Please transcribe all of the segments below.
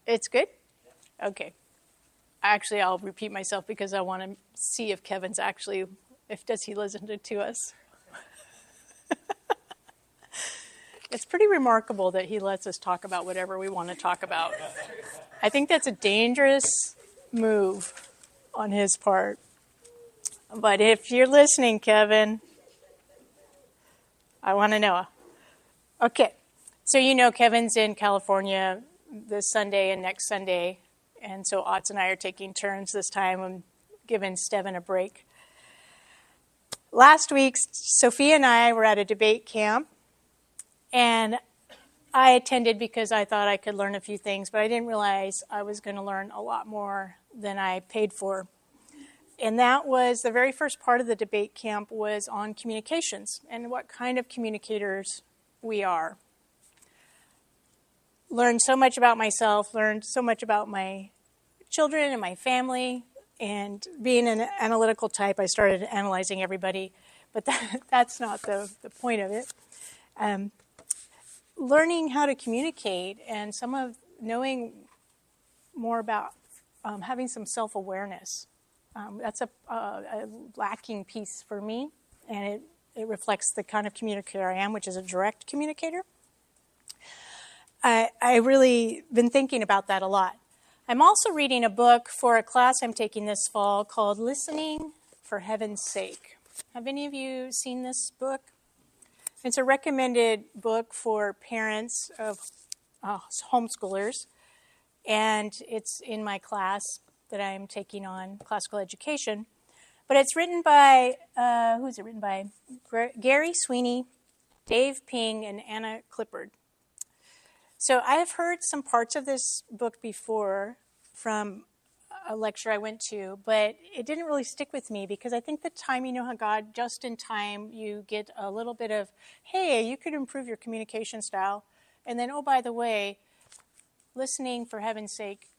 It's good? Okay. Actually, I'll repeat myself because I want to see if Kevin's actually, does he listen to us? It's pretty remarkable that he lets us talk about whatever we want to talk about. I think that's a dangerous move on his part. But if you're listening, Kevin, I want to know. Okay. So you know Kevin's in California this Sunday and next Sunday. And so Otts and I are taking turns this time and giving Steven a break. Last week, Sophia and I were at a debate camp. And I attended because I thought I could learn a few things, but I didn't realize I was going to learn a lot more than I paid for. And that was the very first part of the debate camp was on communications and what kind of communicators we are. Learned so much about myself, learned so much about my children and my family, and being an analytical type, I started analyzing everybody, but that's not the point of it. Learning how to communicate and knowing more about having some self-awareness. That's a lacking piece for me, and it reflects the kind of communicator I am, which is a direct communicator. I really been thinking about that a lot. I'm also reading a book for a class I'm taking this fall called Listening for Heaven's Sake. Have any of you seen this book? It's a recommended book for parents of homeschoolers, and it's in my class that I'm taking on, classical education. But it's written by, who's it written by? Gary Sweeney, Dave Ping, and Anna Clippard. So I have heard some parts of this book before from a lecture I went to, but it didn't really stick with me because I think the time, you know how God, just in time, you get a little bit of, hey, you could improve your communication style. And then, oh, by the way, listening for heaven's sake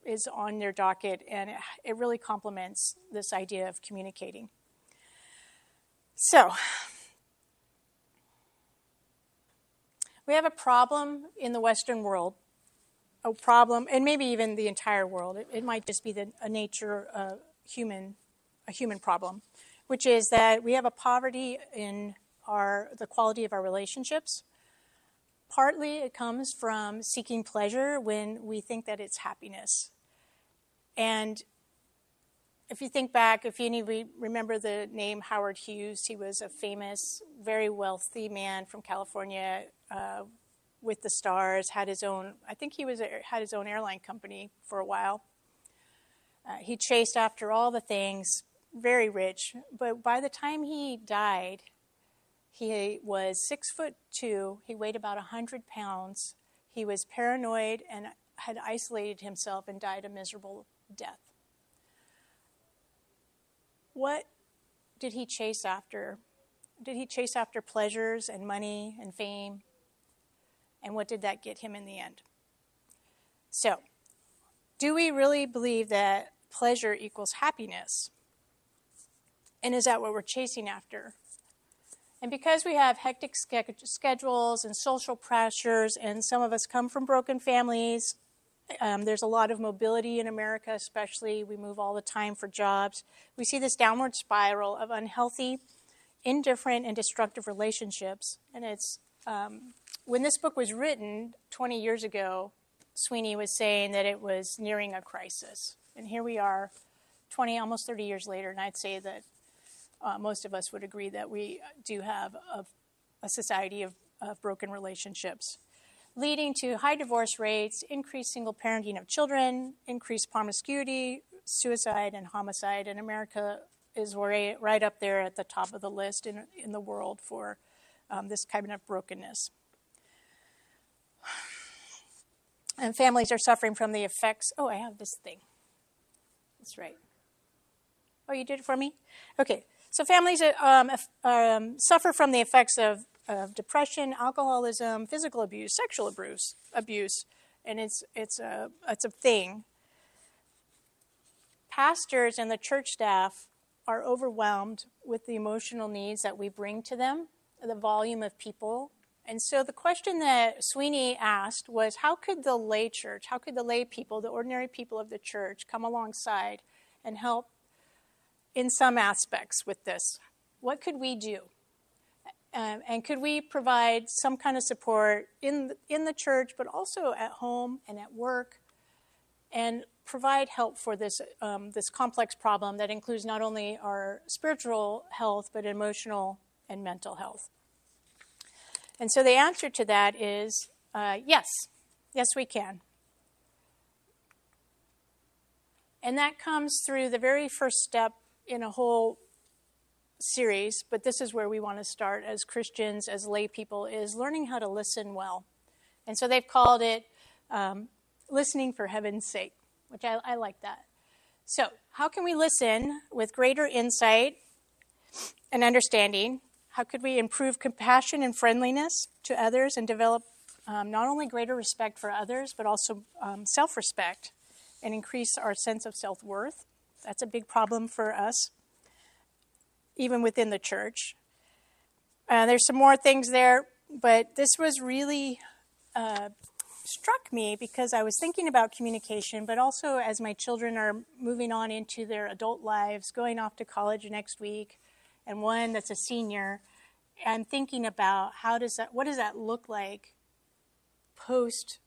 is on their docket, and it really complements this idea of communicating. So, we have a problem in the Western world, a problem, and maybe even the entire world. It might just be a nature human problem, which is that we have a poverty in the quality of our relationships. Partly it comes from seeking pleasure when we think that it's happiness. And if you think back, if any of you remember the name Howard Hughes, he was a famous, very wealthy man from California with the stars, had his own, I think had his own airline company for a while. He chased after all the things, very rich, but by the time he died, he was 6'2", he weighed about 100 pounds, he was paranoid and had isolated himself and died a miserable death. What did he chase after? Did he chase after pleasures and money and fame? And what did that get him in the end? So, do we really believe that pleasure equals happiness? And is that what we're chasing after? And because we have hectic schedules and social pressures, and some of us come from broken families, there's a lot of mobility in America, especially. We move all the time for jobs. We see this downward spiral of unhealthy, indifferent, and destructive relationships. And it's when this book was written 20 years ago, Sweeney was saying that it was nearing a crisis. And here we are, almost 30 years later, and I'd say that most of us would agree that we do have a society of broken relationships, leading to high divorce rates, increased single parenting of children, increased promiscuity, suicide, and homicide. And America is right up there at the top of the list in the world for this kind of brokenness. And families are suffering from the effects. Oh, I have this thing. That's right. Oh, you did it for me? Okay. So families suffer from the effects of depression, alcoholism, physical abuse, sexual abuse, and it's a thing. Pastors and the church staff are overwhelmed with the emotional needs that we bring to them, the volume of people And so the question that Sweeney asked was, how could the lay church, how could the lay people, the ordinary people of the church, come alongside and help in some aspects with this? What could we do? And could we provide some kind of support in the church, but also at home and at work, and provide help for this complex problem that includes not only our spiritual health, but emotional and mental health? And so the answer to that is yes. Yes, we can. And that comes through the very first step in a whole series, but this is where we want to start as Christians, as lay people, is learning how to listen well. And so they've called it listening for heaven's sake, which I like that. So how can we listen with greater insight and understanding? How could we improve compassion and friendliness to others and develop not only greater respect for others, but also self-respect and increase our sense of self-worth? That's a big problem for us, even within the church. There's some more things there, but this was really struck me because I was thinking about communication, but also as my children are moving on into their adult lives, going off to college next week, and one that's a senior, I'm thinking about what does that look like post,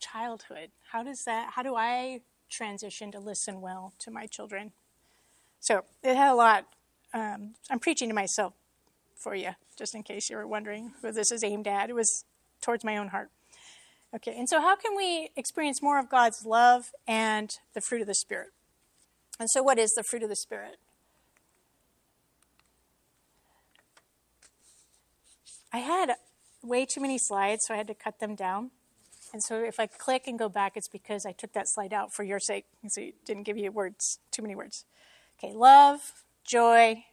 childhood? How do I transition to listen well to my children? So it had a lot. I'm preaching to myself for you, just in case you were wondering who this is aimed at. It was towards my own heart. Okay, and so how can we experience more of God's love and the fruit of the Spirit? And so what is the fruit of the Spirit? I had way too many slides, so I had to cut them down. And so if I click and go back, it's because I took that slide out for your sake, so it didn't give you too many words. Okay, love, joy,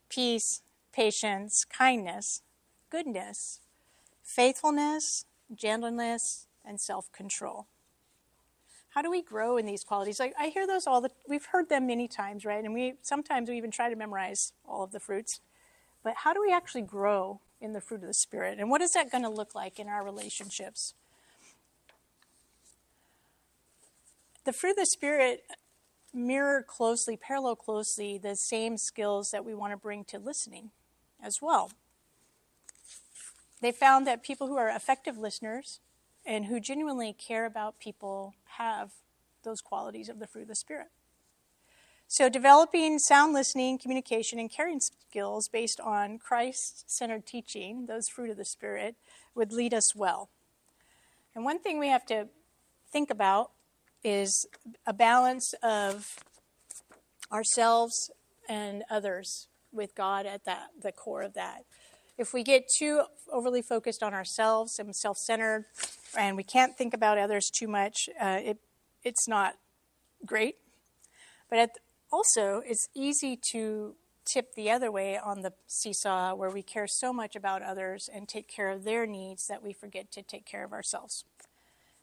peace, patience, kindness, goodness, faithfulness, gentleness, and self-control. How do we grow in these qualities? I hear those we've heard them many times, right? And sometimes we even try to memorize all of the fruits. But how do we actually grow in the fruit of the Spirit? And what is that going to look like in our relationships? The fruit of the Spirit parallel closely the same skills that we want to bring to listening as well. They found that people who are effective listeners and who genuinely care about people have those qualities of the fruit of the Spirit. So developing sound listening, communication, and caring skills based on Christ-centered teaching, those fruit of the Spirit, would lead us well. And one thing we have to think about is a balance of ourselves and others with God at the core of that. If we get too overly focused on ourselves and self-centered, and we can't think about others too much, it's not great. But also, it's easy to tip the other way on the seesaw, where we care so much about others and take care of their needs that we forget to take care of ourselves.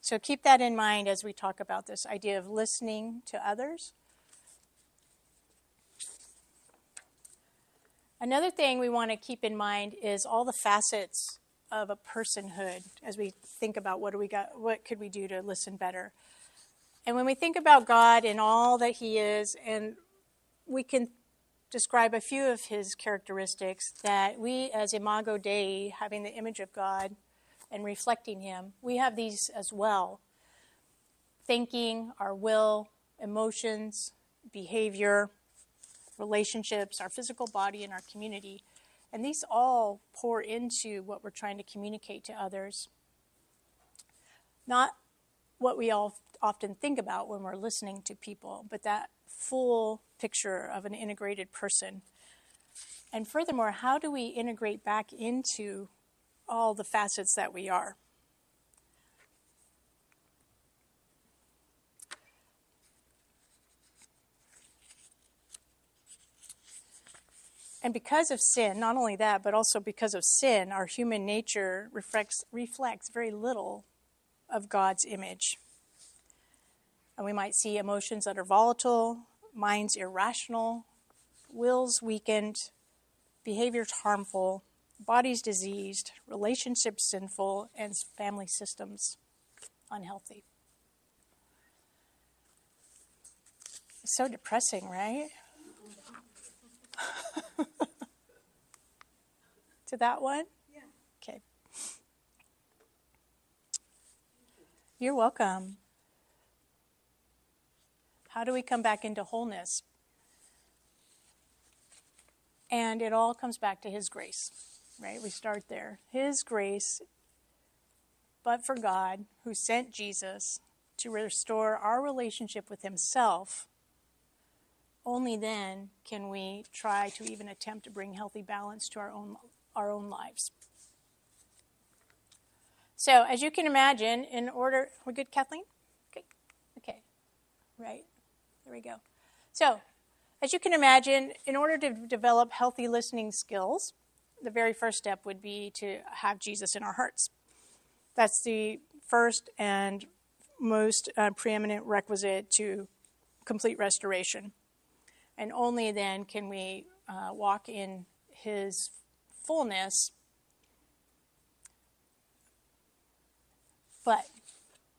So keep that in mind as we talk about this idea of listening to others. Another thing we want to keep in mind is all the facets of a personhood as we think about what could we do to listen better. And when we think about God and all that he is, and we can describe a few of his characteristics, that we as Imago Dei, having the image of God and reflecting him, we have these as well. Thinking, our will, emotions, behavior, relationships, our physical body, and our community. And these all pour into what we're trying to communicate to others. Not what we all often think about when we're listening to people, but that full picture of an integrated person. And furthermore, how do we integrate back into all the facets that we are? And because of sin, not only that, but also because of sin, our human nature reflects very little of God's image. And we might see emotions that are volatile, minds irrational, wills weakened, behaviors harmful, bodies diseased, relationships sinful, and family systems unhealthy. It's so depressing, right? To that one? Yeah. Okay. You're welcome. How do we come back into wholeness? And it all comes back to His grace, right? We start there. His grace, but for God, who sent Jesus to restore our relationship with Himself, only then can we try to even attempt to bring healthy balance to our own lives. So, as you can imagine, we're good, Kathleen? Okay. Right. There we go. So, as you can imagine, in order to develop healthy listening skills, the very first step would be to have Jesus in our hearts. That's the first and most preeminent requisite to complete restoration. And only then can we walk in His fullness. But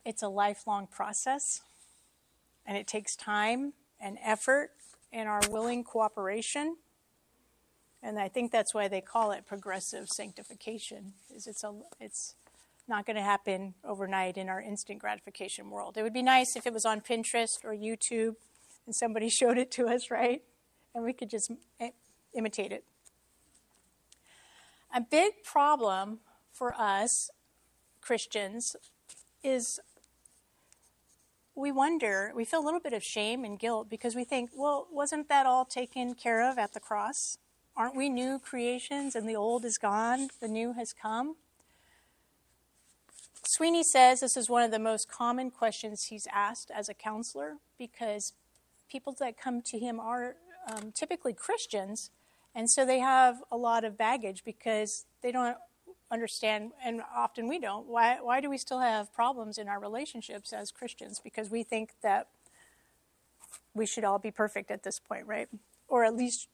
it's a lifelong process, and it takes time and effort and our willing cooperation. And I think that's why they call it progressive sanctification. It's not going to happen overnight in our instant gratification world. It would be nice if it was on Pinterest or YouTube and somebody showed it to us, right? And we could just imitate it. A big problem for us Christians is we feel a little bit of shame and guilt because we think, well, wasn't that all taken care of at the cross? Aren't we new creations and the old is gone, the new has come? Sweeney says this is one of the most common questions he's asked as a counselor because people that come to him are typically Christians, and so they have a lot of baggage because they don't understand, and often we don't, why do we still have problems in our relationships as Christians? Because we think that we should all be perfect at this point, right? Or at least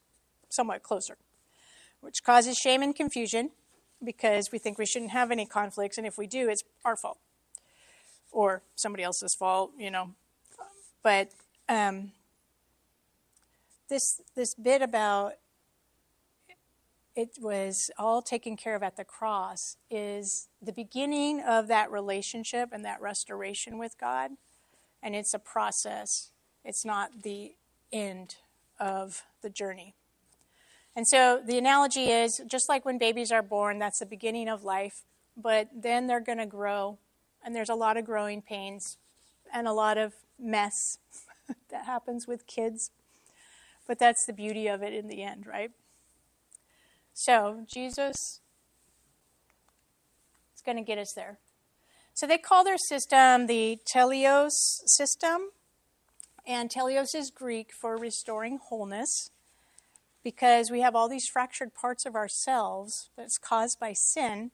somewhat closer, which causes shame and confusion because we think we shouldn't have any conflicts, and if we do, it's our fault or somebody else's fault, But this bit about it was all taken care of at the cross is the beginning of that relationship and that restoration with God, and it's a process. It's not the end of the journey. And so the analogy is, just like when babies are born, that's the beginning of life, but then they're going to grow, and there's a lot of growing pains and a lot of mess that happens with kids. But that's the beauty of it in the end, right? So Jesus is going to get us there. So they call their system the teleos system. And teleos is Greek for restoring wholeness, because we have all these fractured parts of ourselves that's caused by sin,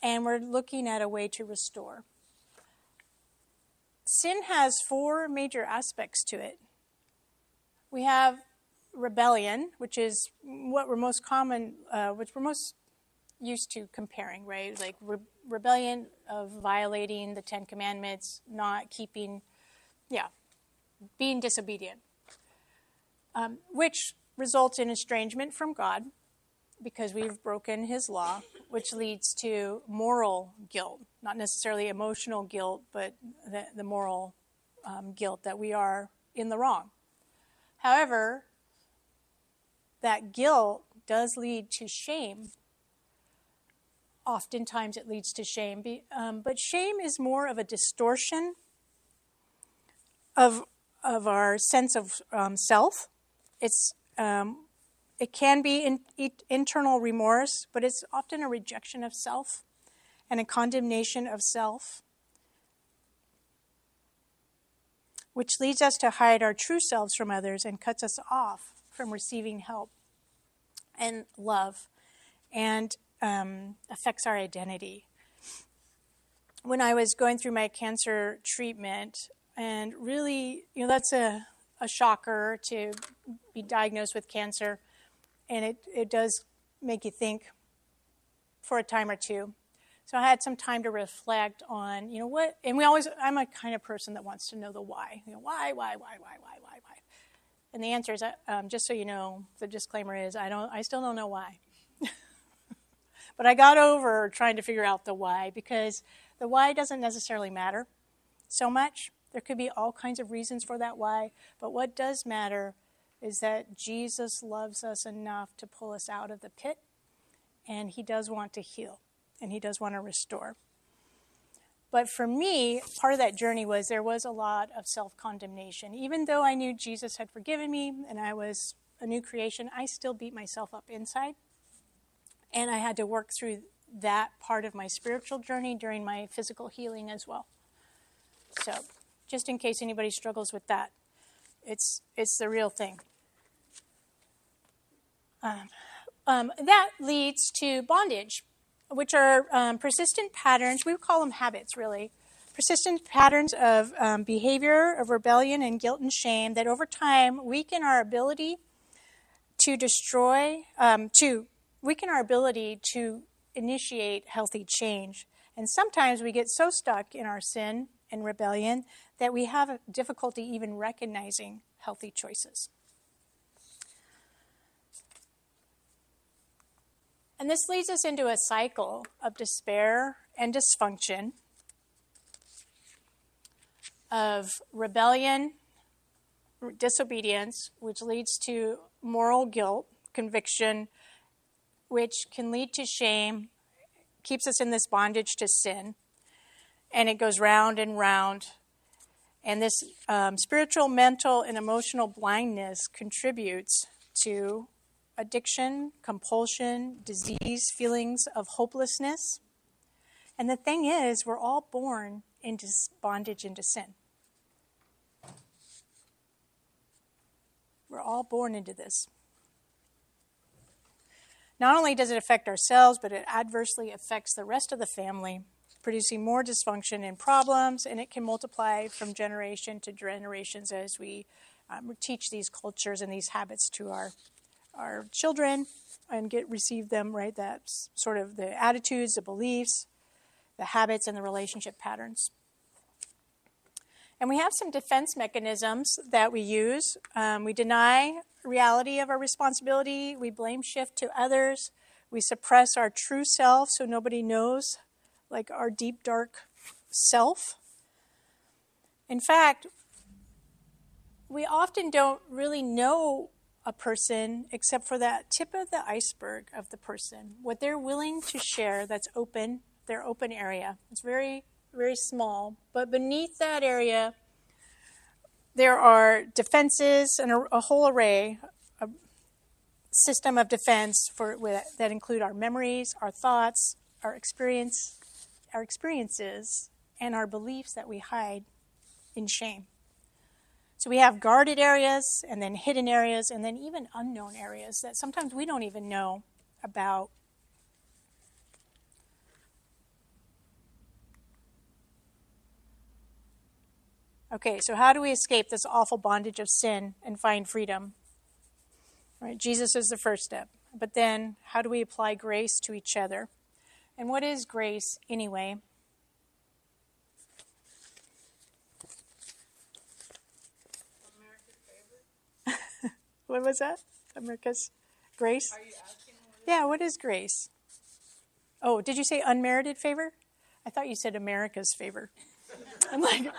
and we're looking at a way to restore. Sin has 4 major aspects to it. We have rebellion, which is what we're most used to comparing, right? Like rebellion of violating the 10 Commandments, not keeping, being disobedient, which results in estrangement from God because we've broken His law, which leads to moral guilt, not necessarily emotional guilt, but the moral guilt that we are in the wrong. However, that guilt does lead to shame. Oftentimes it leads to shame, but shame is more of a distortion of our sense of self. It can be internal remorse, but it's often a rejection of self and a condemnation of self, which leads us to hide our true selves from others and cuts us off from receiving help and love, and affects our identity. When I was going through my cancer treatment, and really, that's a shocker to be diagnosed with cancer, and it does make you think, for a time or two. So I had some time to reflect on, what, and I'm a kind of person that wants to know the why. Why? And the answer is, just so you know, the disclaimer is, I still don't know why. But I got over trying to figure out the why, because the why doesn't necessarily matter so much. There could be all kinds of reasons for that why, but what does matter is that Jesus loves us enough to pull us out of the pit, and he does want to heal, and he does want to restore. But for me, part of that journey was there was a lot of self-condemnation. Even though I knew Jesus had forgiven me and I was a new creation, I still beat myself up inside. And I had to work through that part of my spiritual journey during my physical healing as well. So just in case anybody struggles with that, it's the real thing. That leads to bondage, which are persistent patterns. We would call them habits, really. Persistent patterns of behavior, of rebellion and guilt and shame that over time weaken our ability to initiate healthy change. And sometimes we get so stuck in our sin and rebellion that we have difficulty even recognizing healthy choices. And this leads us into a cycle of despair and dysfunction, of rebellion, disobedience, which leads to moral guilt, conviction, which can lead to shame, keeps us in this bondage to sin, and it goes round and round. And this spiritual, mental, and emotional blindness contributes to addiction, compulsion, disease, feelings of hopelessness. And the thing is, we're all born into bondage into sin. We're all born into this. Not only does it affect ourselves, but it adversely affects the rest of the family, producing more dysfunction and problems, and it can multiply from generation to generations as we teach these cultures and these habits to our children and receive them, right? That's sort of the attitudes, the beliefs, the habits, and the relationship patterns. And we have some defense mechanisms that we use. We deny reality of our responsibility. We blame shift to others. We suppress our true self so nobody knows, like our deep, dark self. In fact, we often don't really know a person except for that tip of the iceberg of the person, what they're willing to share that's open, their open area. It's very, very small, but beneath that area, there are defenses and a whole array, a system of defense that include our memories, our thoughts, our experiences, and our beliefs that we hide in shame. So we have guarded areas, and then hidden areas, and then even unknown areas that sometimes we don't even know about. Okay, so how do we escape this awful bondage of sin and find freedom? Right, Jesus is the first step. But then, how do we apply grace to each other? And what is grace anyway? What was that? America's grace? Are you asking Yeah, what is grace? Oh, did you say unmerited favor? I thought you said America's favor. I'm like,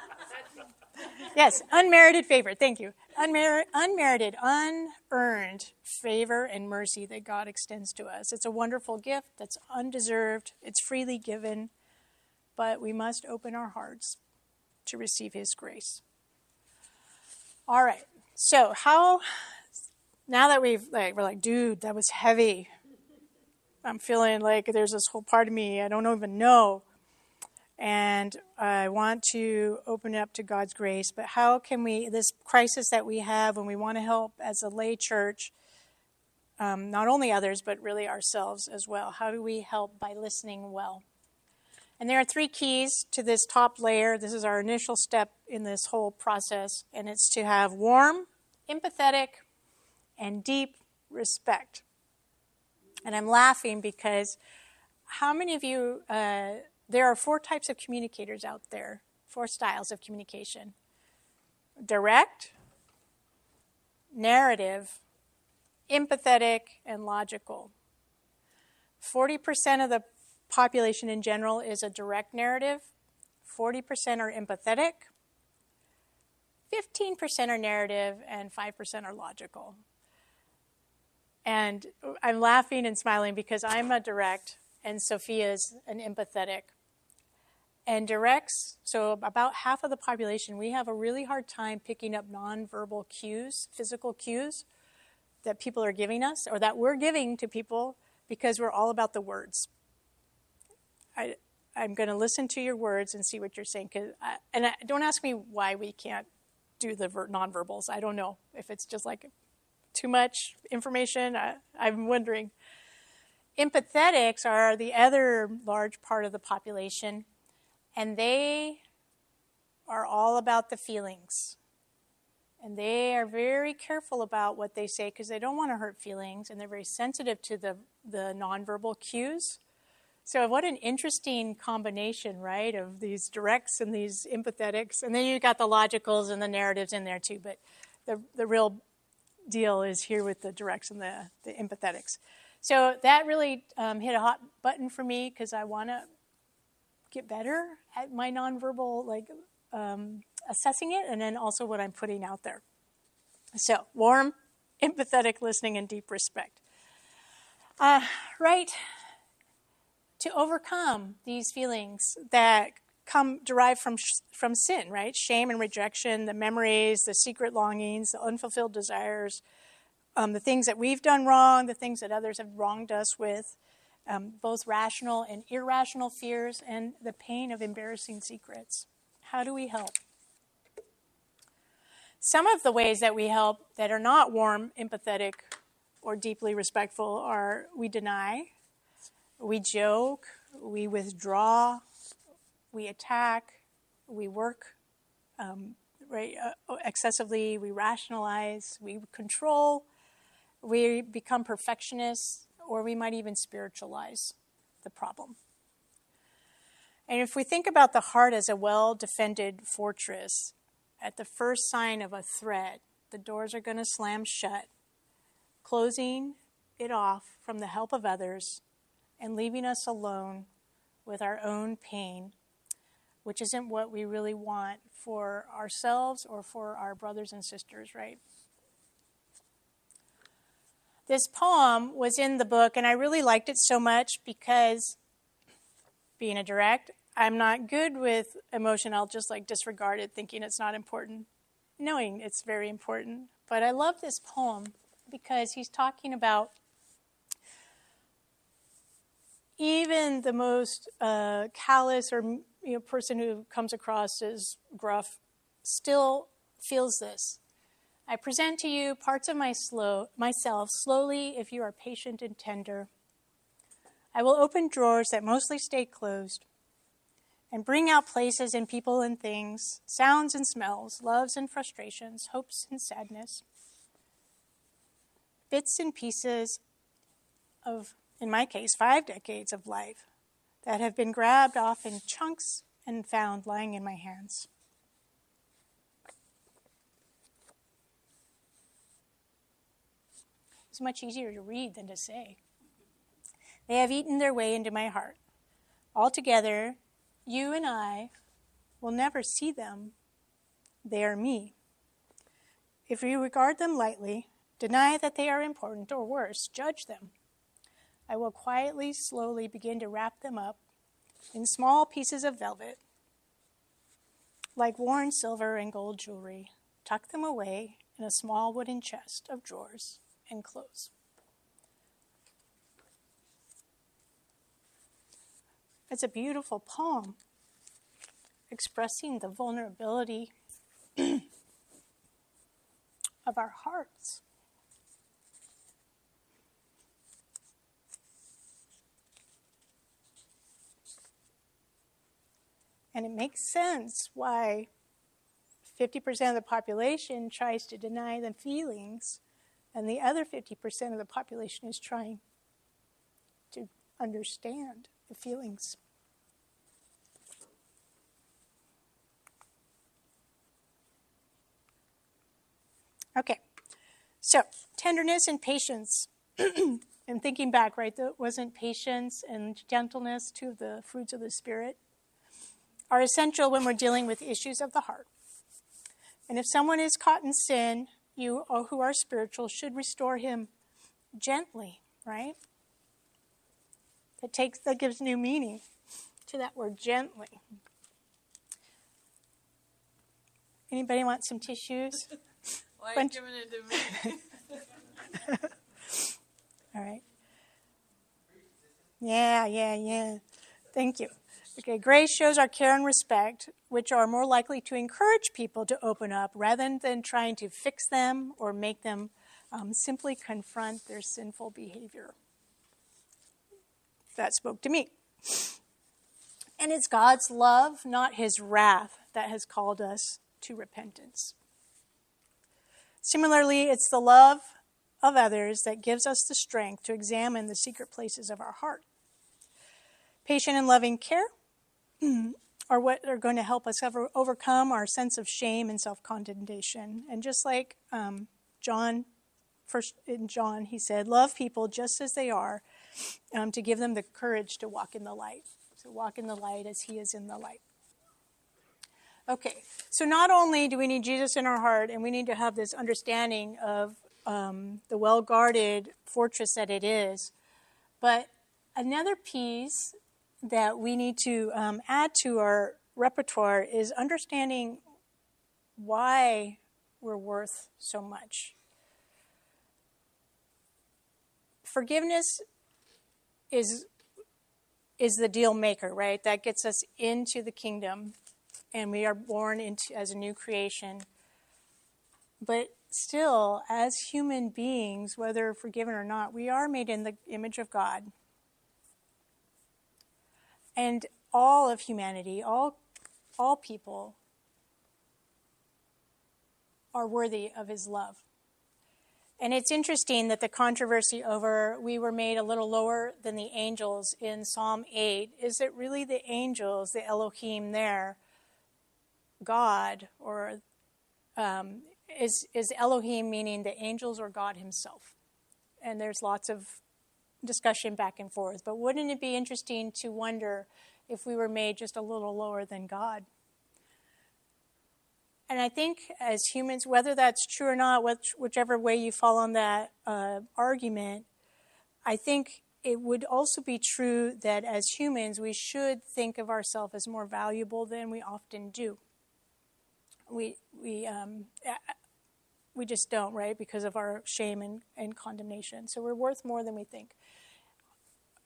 yes, unmerited favor. Thank you. Unmerited, unearned favor and mercy that God extends to us. It's a wonderful gift that's undeserved. It's freely given, but we must open our hearts to receive his grace. All right. So now that we're like, dude, that was heavy. I'm feeling like there's this whole part of me I don't even know. And I want to open it up to God's grace. But how can this crisis that we have when we want to help as a lay church, not only others, but really ourselves as well, how do we help by listening well? And there are 3 keys to this top layer. This is our initial step in this whole process. And it's to have warm, empathetic, and deep respect. And I'm laughing because how many of you, there are 4 types of communicators out there, 4 styles of communication. Direct, narrative, empathetic, and logical. 40% of the population in general is a direct narrative. 40% are empathetic. 15% are narrative, and 5% are logical. And I'm laughing and smiling because I'm a direct, and Sophia's an empathetic. And directs, so about half of the population, we have a really hard time picking up nonverbal cues, physical cues that people are giving us, or that we're giving to people, because we're all about the words. I'm going to listen to your words and see what you're saying. Don't ask me why we can't do the nonverbals. I don't know if it's just like too much information. I'm wondering. Empathetics are the other large part of the population, and they are all about the feelings. And they are very careful about what they say because they don't want to hurt feelings, and they're very sensitive to the nonverbal cues. So what an interesting combination, right, of these directs and these empathetics. And then you've got the logicals and the narratives in there too, but the real deal is here with the directs and the empathetics. So that really hit a hot button for me because I want to get better at my nonverbal, assessing it, and then also what I'm putting out there. So warm, empathetic listening, and deep respect. Right. To overcome these feelings that derive from sin, right? Shame and rejection, the memories, the secret longings, the unfulfilled desires, the things that we've done wrong, the things that others have wronged us with, both rational and irrational fears, and the pain of embarrassing secrets. How do we help? Some of the ways that we help that are not warm, empathetic, or deeply respectful are we deny, we joke, we withdraw, we attack, we work excessively, we rationalize, we control, we become perfectionists, or we might even spiritualize the problem. And if we think about the heart as a well-defended fortress, at the first sign of a threat, the doors are going to slam shut, closing it off from the help of others and leaving us alone with our own pain, which isn't what we really want for ourselves or for our brothers and sisters, right? This poem was in the book, and I really liked it so much because, being a direct, I'm not good with emotion. I'll just disregard it, thinking it's not important, knowing it's very important. But I love this poem because he's talking about even the most callous or person who comes across as gruff still feels this. I present to you parts of myself slowly if you are patient and tender. I will open drawers that mostly stay closed and bring out places and people and things, sounds and smells, loves and frustrations, hopes and sadness, bits and pieces of, in my case, 5 decades of life that have been grabbed off in chunks and found lying in my hands. It's much easier to read than to say. They have eaten their way into my heart. Altogether, you and I will never see them. They are me. If you regard them lightly, deny that they are important, or worse, judge them, I will quietly, slowly begin to wrap them up in small pieces of velvet, like worn silver and gold jewelry, tuck them away in a small wooden chest of drawers and close. It's a beautiful poem expressing the vulnerability of our hearts. And it makes sense why 50% of the population tries to deny the feelings, and the other 50% of the population is trying to understand the feelings. Okay, so tenderness and patience. And thinking back, right, that wasn't patience and gentleness, two of the fruits of the Spirit, are essential when we're dealing with issues of the heart. And if someone is caught in sin, you who are spiritual should restore him gently, right? That gives new meaning to that word, gently. Anybody want some tissues? Why are you giving it to me? All right. Yeah. Thank you. Okay, grace shows our care and respect, which are more likely to encourage people to open up rather than trying to fix them or make them simply confront their sinful behavior. That spoke to me. And it's God's love, not his wrath, that has called us to repentance. Similarly, it's the love of others that gives us the strength to examine the secret places of our heart. Patient and loving care are what are going to help us overcome our sense of shame and self-condemnation. And just like John, he said, love people just as they are, to give them the courage to walk in the light. So walk in the light as he is in the light. Okay, so not only do we need Jesus in our heart, and we need to have this understanding of the well-guarded fortress that it is, but another piece that we need to add to our repertoire is understanding why we're worth so much. Forgiveness is the deal maker, right? That gets us into the kingdom, and we are born into as a new creation. But still, as human beings, whether forgiven or not, we are made in the image of God. And all of humanity, all people are worthy of his love. And it's interesting that the controversy over we were made a little lower than the angels in Psalm 8, is it really the angels, the Elohim there, God, or is Elohim meaning the angels or God himself? And there's lots of discussion back and forth. But wouldn't it be interesting to wonder if we were made just a little lower than God? And I think as humans, whether that's true or not, whichever way you fall on that argument, I think it would also be true that as humans, we should think of ourselves as more valuable than we often do. We just don't, right? Because of our shame and condemnation. So we're worth more than we think.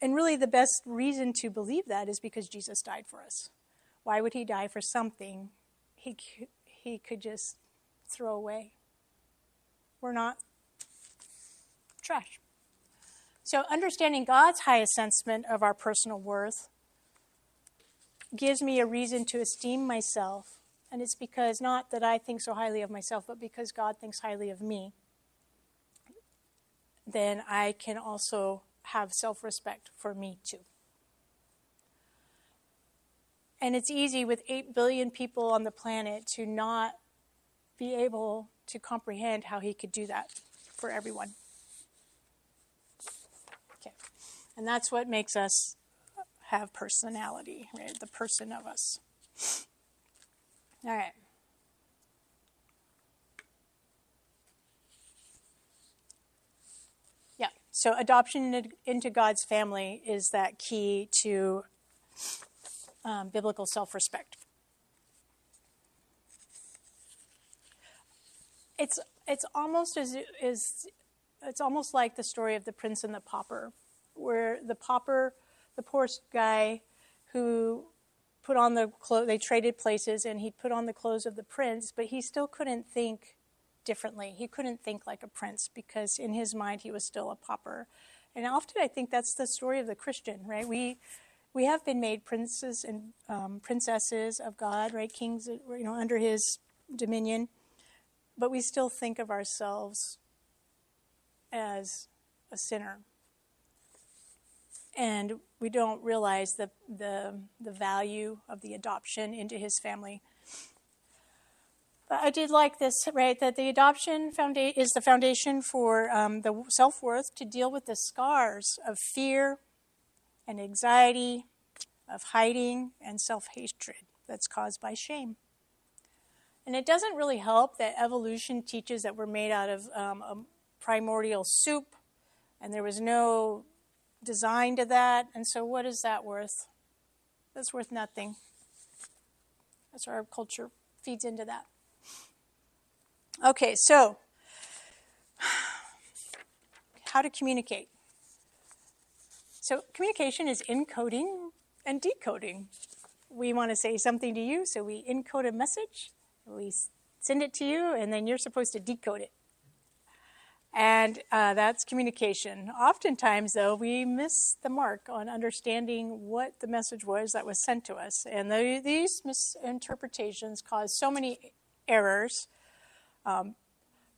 And really the best reason to believe that is because Jesus died for us. Why would he die for something he could just throw away? We're not trash. So understanding God's high assessment of our personal worth gives me a reason to esteem myself. And it's because not that I think so highly of myself, but because God thinks highly of me. Then I can also have self-respect for me too. And it's easy with 8 billion people on the planet to not be able to comprehend how he could do that for everyone. Okay. And that's what makes us have personality, right? The person of us. All right. Yeah, so adoption into God's family is that key to biblical self-respect. It's almost it's almost like the story of the prince and the pauper, where the pauper, the poor guy who put on the clothes, they traded places, and he put on the clothes of the prince, but he still couldn't think differently. He couldn't think like a prince because in his mind he was still a pauper. And often I think that's the story of the Christian, right? We have been made princes and princesses of God, right? Kings, under his dominion, but we still think of ourselves as a sinner. And we don't realize the value of the adoption into his family. But I did like this, right, that the adoption is the foundation for the self-worth to deal with the scars of fear and anxiety, of hiding and self-hatred that's caused by shame. And it doesn't really help that evolution teaches that we're made out of a primordial soup, and there was no design to that, and so what is that worth? That's worth nothing. That's our culture feeds into that. Okay, so how to communicate. So communication is encoding and decoding. We want to say something to you, so we encode a message, we send it to you, and then you're supposed to decode it. And that's communication. Oftentimes, though, we miss the mark on understanding what the message was that was sent to us. And these misinterpretations cause so many errors,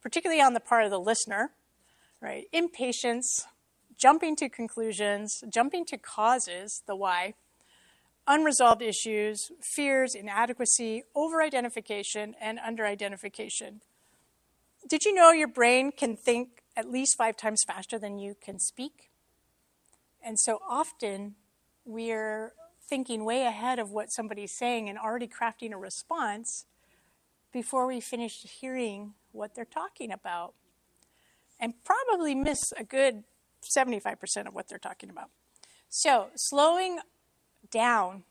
particularly on the part of the listener, right? Impatience, jumping to conclusions, jumping to causes, the why, unresolved issues, fears, inadequacy, over-identification, and under-identification. Did you know your brain can think at least 5 times faster than you can speak? And so often we're thinking way ahead of what somebody's saying and already crafting a response before we finish hearing what they're talking about, and probably miss a good 75% of what they're talking about. So slowing down,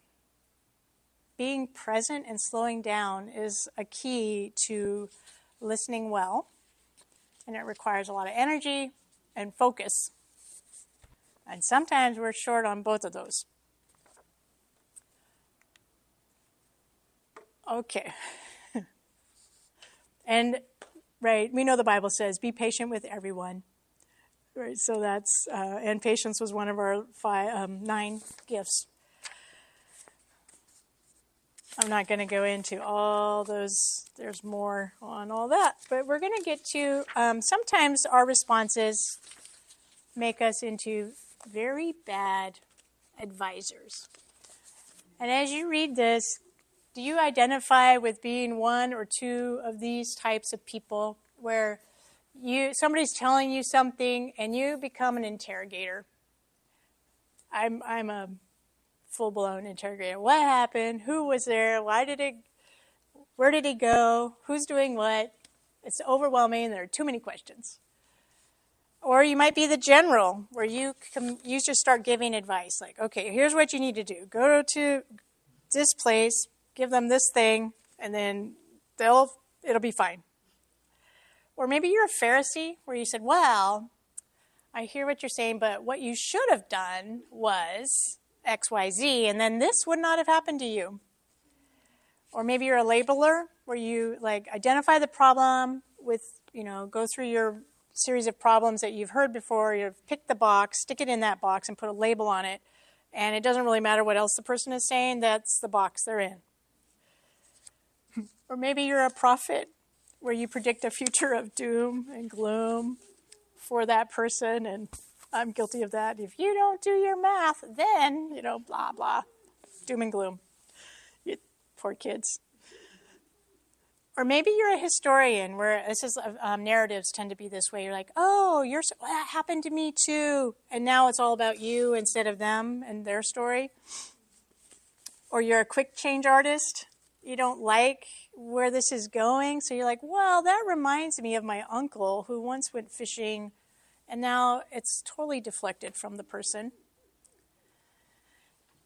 being present and slowing down is a key to listening well, and it requires a lot of energy and focus. And sometimes we're short on both of those. Okay. And, right, we know the Bible says, be patient with everyone. Right, so that's, and patience was one of our 9 gifts. I'm not going to go into all those, there's more on all that, but we're going to get to, sometimes our responses make us into very bad advisors. And as you read this, do you identify with being one or two of these types of people where somebody's telling you something and you become an interrogator? I'm a full-blown interrogator. What happened? Who was there? Where did he go? Who's doing what? It's overwhelming. There are too many questions. Or you might be the general, where you just start giving advice. Like, okay, here's what you need to do. Go to this place, give them this thing, and then it'll be fine. Or maybe you're a Pharisee, where you said, well, I hear what you're saying, but what you should have done was XYZ, and then this would not have happened to you. Or maybe you're a labeler, where you identify the problem with, go through your series of problems that you've heard before. You pick the box, stick it in that box, and put a label on it. And it doesn't really matter what else the person is saying, that's the box they're in. Or maybe you're a prophet, where you predict a future of doom and gloom for that person, and I'm guilty of that. If you don't do your math, then, blah, blah, doom and gloom. You poor kids. Or maybe you're a historian, where narratives tend to be this way. You're like, oh, that happened to me too. And now it's all about you instead of them and their story. Or you're a quick change artist. You don't like where this is going. So you're like, well, that reminds me of my uncle who once went fishing, and now it's totally deflected from the person.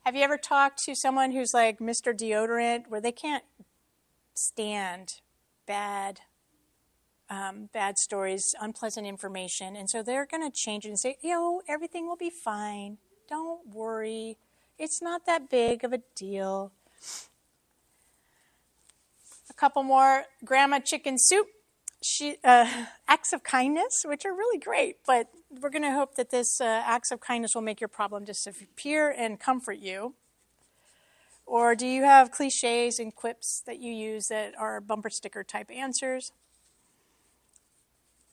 Have you ever talked to someone who's like Mr. Deodorant, where they can't stand bad stories, unpleasant information, and so they're going to change it and say, everything will be fine. Don't worry. It's not that big of a deal. A couple more. Grandma Chicken Soup. Acts of kindness, which are really great, but we're going to hope that this acts of kindness will make your problem disappear and comfort you. Or do you have cliches and quips that you use that are bumper sticker type answers?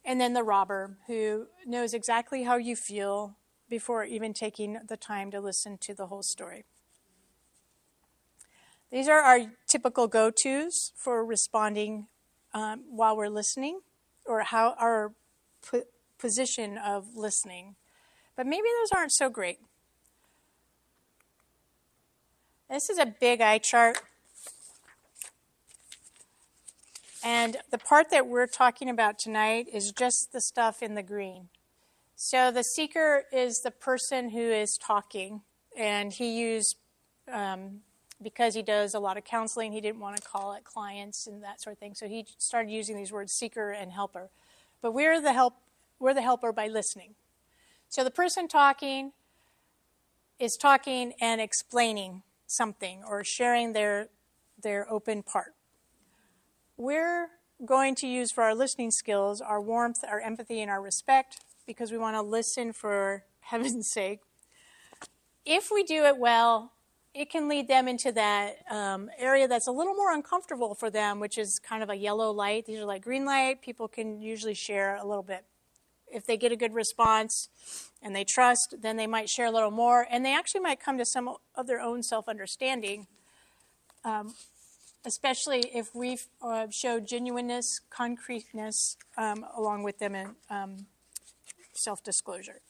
And then the robber, who knows exactly how you feel before even taking the time to listen to the whole story. These are our typical go-tos for responding while we're listening, or how our position of listening. But maybe those aren't so great. This is a big eye chart. And the part that we're talking about tonight is just the stuff in the green. So the seeker is the person who is talking, and he used, because he does a lot of counseling, he didn't want to call it clients and that sort of thing. So he started using these words, seeker and helper. But we're the helper by listening. So the person talking is talking and explaining something or sharing their open part. We're going to use for our listening skills our warmth, our empathy, and our respect, because we want to listen for heaven's sake. If we do it well, it can lead them into that area that's a little more uncomfortable for them, which is kind of a yellow light. These are like green light. People can usually share a little bit. If they get a good response and they trust, then they might share a little more, and they actually might come to some of their own self-understanding, especially if we've showed genuineness, concreteness, along with them in self-disclosure.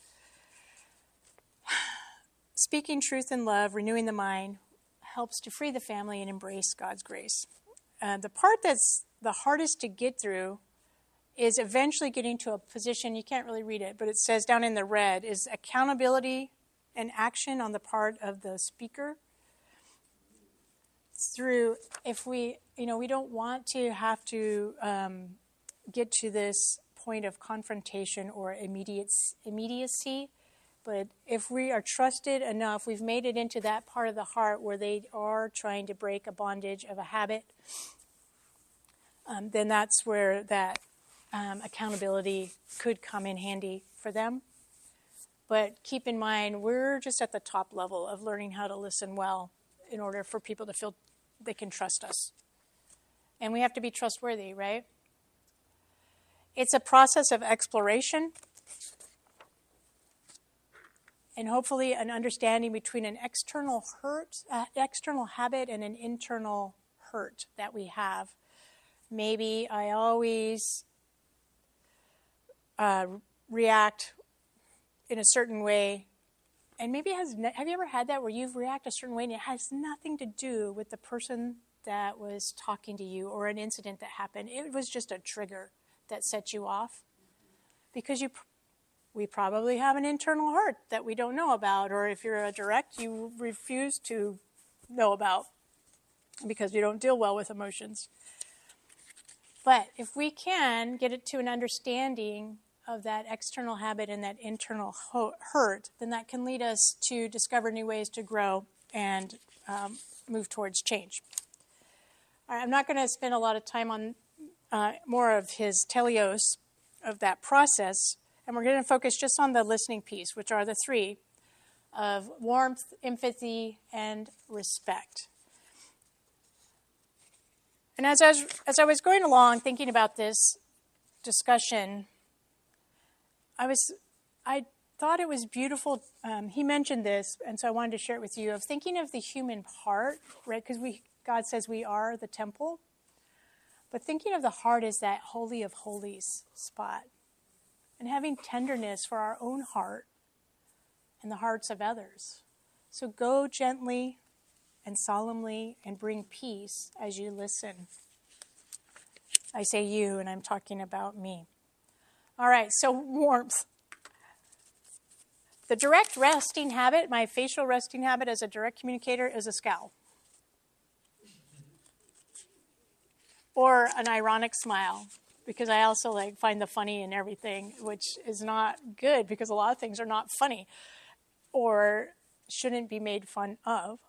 Speaking truth in love, renewing the mind, helps to free the family and embrace God's grace. The part that's the hardest to get through is eventually getting to a position, you can't really read it, but it says down in the red, is accountability and action on the part of the speaker. Through, if we don't want to have to get to this point of confrontation or immediacy, but if we are trusted enough, we've made it into that part of the heart where they are trying to break a bondage of a habit, then that's where that accountability could come in handy for them. But keep in mind, we're just at the top level of learning how to listen well in order for people to feel they can trust us. And we have to be trustworthy, right? It's a process of exploration and hopefully an understanding between an external habit and an internal hurt that we have. Maybe I always react in a certain way, and maybe have you ever had that where you've reacted a certain way and it has nothing to do with the person that was talking to you or an incident that happened? It was just a trigger that set you off because we probably have an internal hurt that we don't know about, or if you're a direct, you refuse to know about because you don't deal well with emotions. But if we can get it to an understanding of that external habit and that internal hurt, then that can lead us to discover new ways to grow and move towards change. All right, I'm not going to spend a lot of time on more of his teleos of that process, and we're going to focus just on the listening piece, which are the three of warmth, empathy, and respect. And as I was going along thinking about this discussion, I thought it was beautiful. He mentioned this, and so I wanted to share it with you, of thinking of the human heart, right? Because God says we are the temple. But thinking of the heart as that holy of holies spot, and having tenderness for our own heart and the hearts of others. So go gently and solemnly and bring peace as you listen. I say you, and I'm talking about me. All right, so warmth. The direct resting habit, my facial resting habit as a direct communicator, is a scowl. Or an ironic smile, because I also find the funny in everything, which is not good because a lot of things are not funny or shouldn't be made fun of.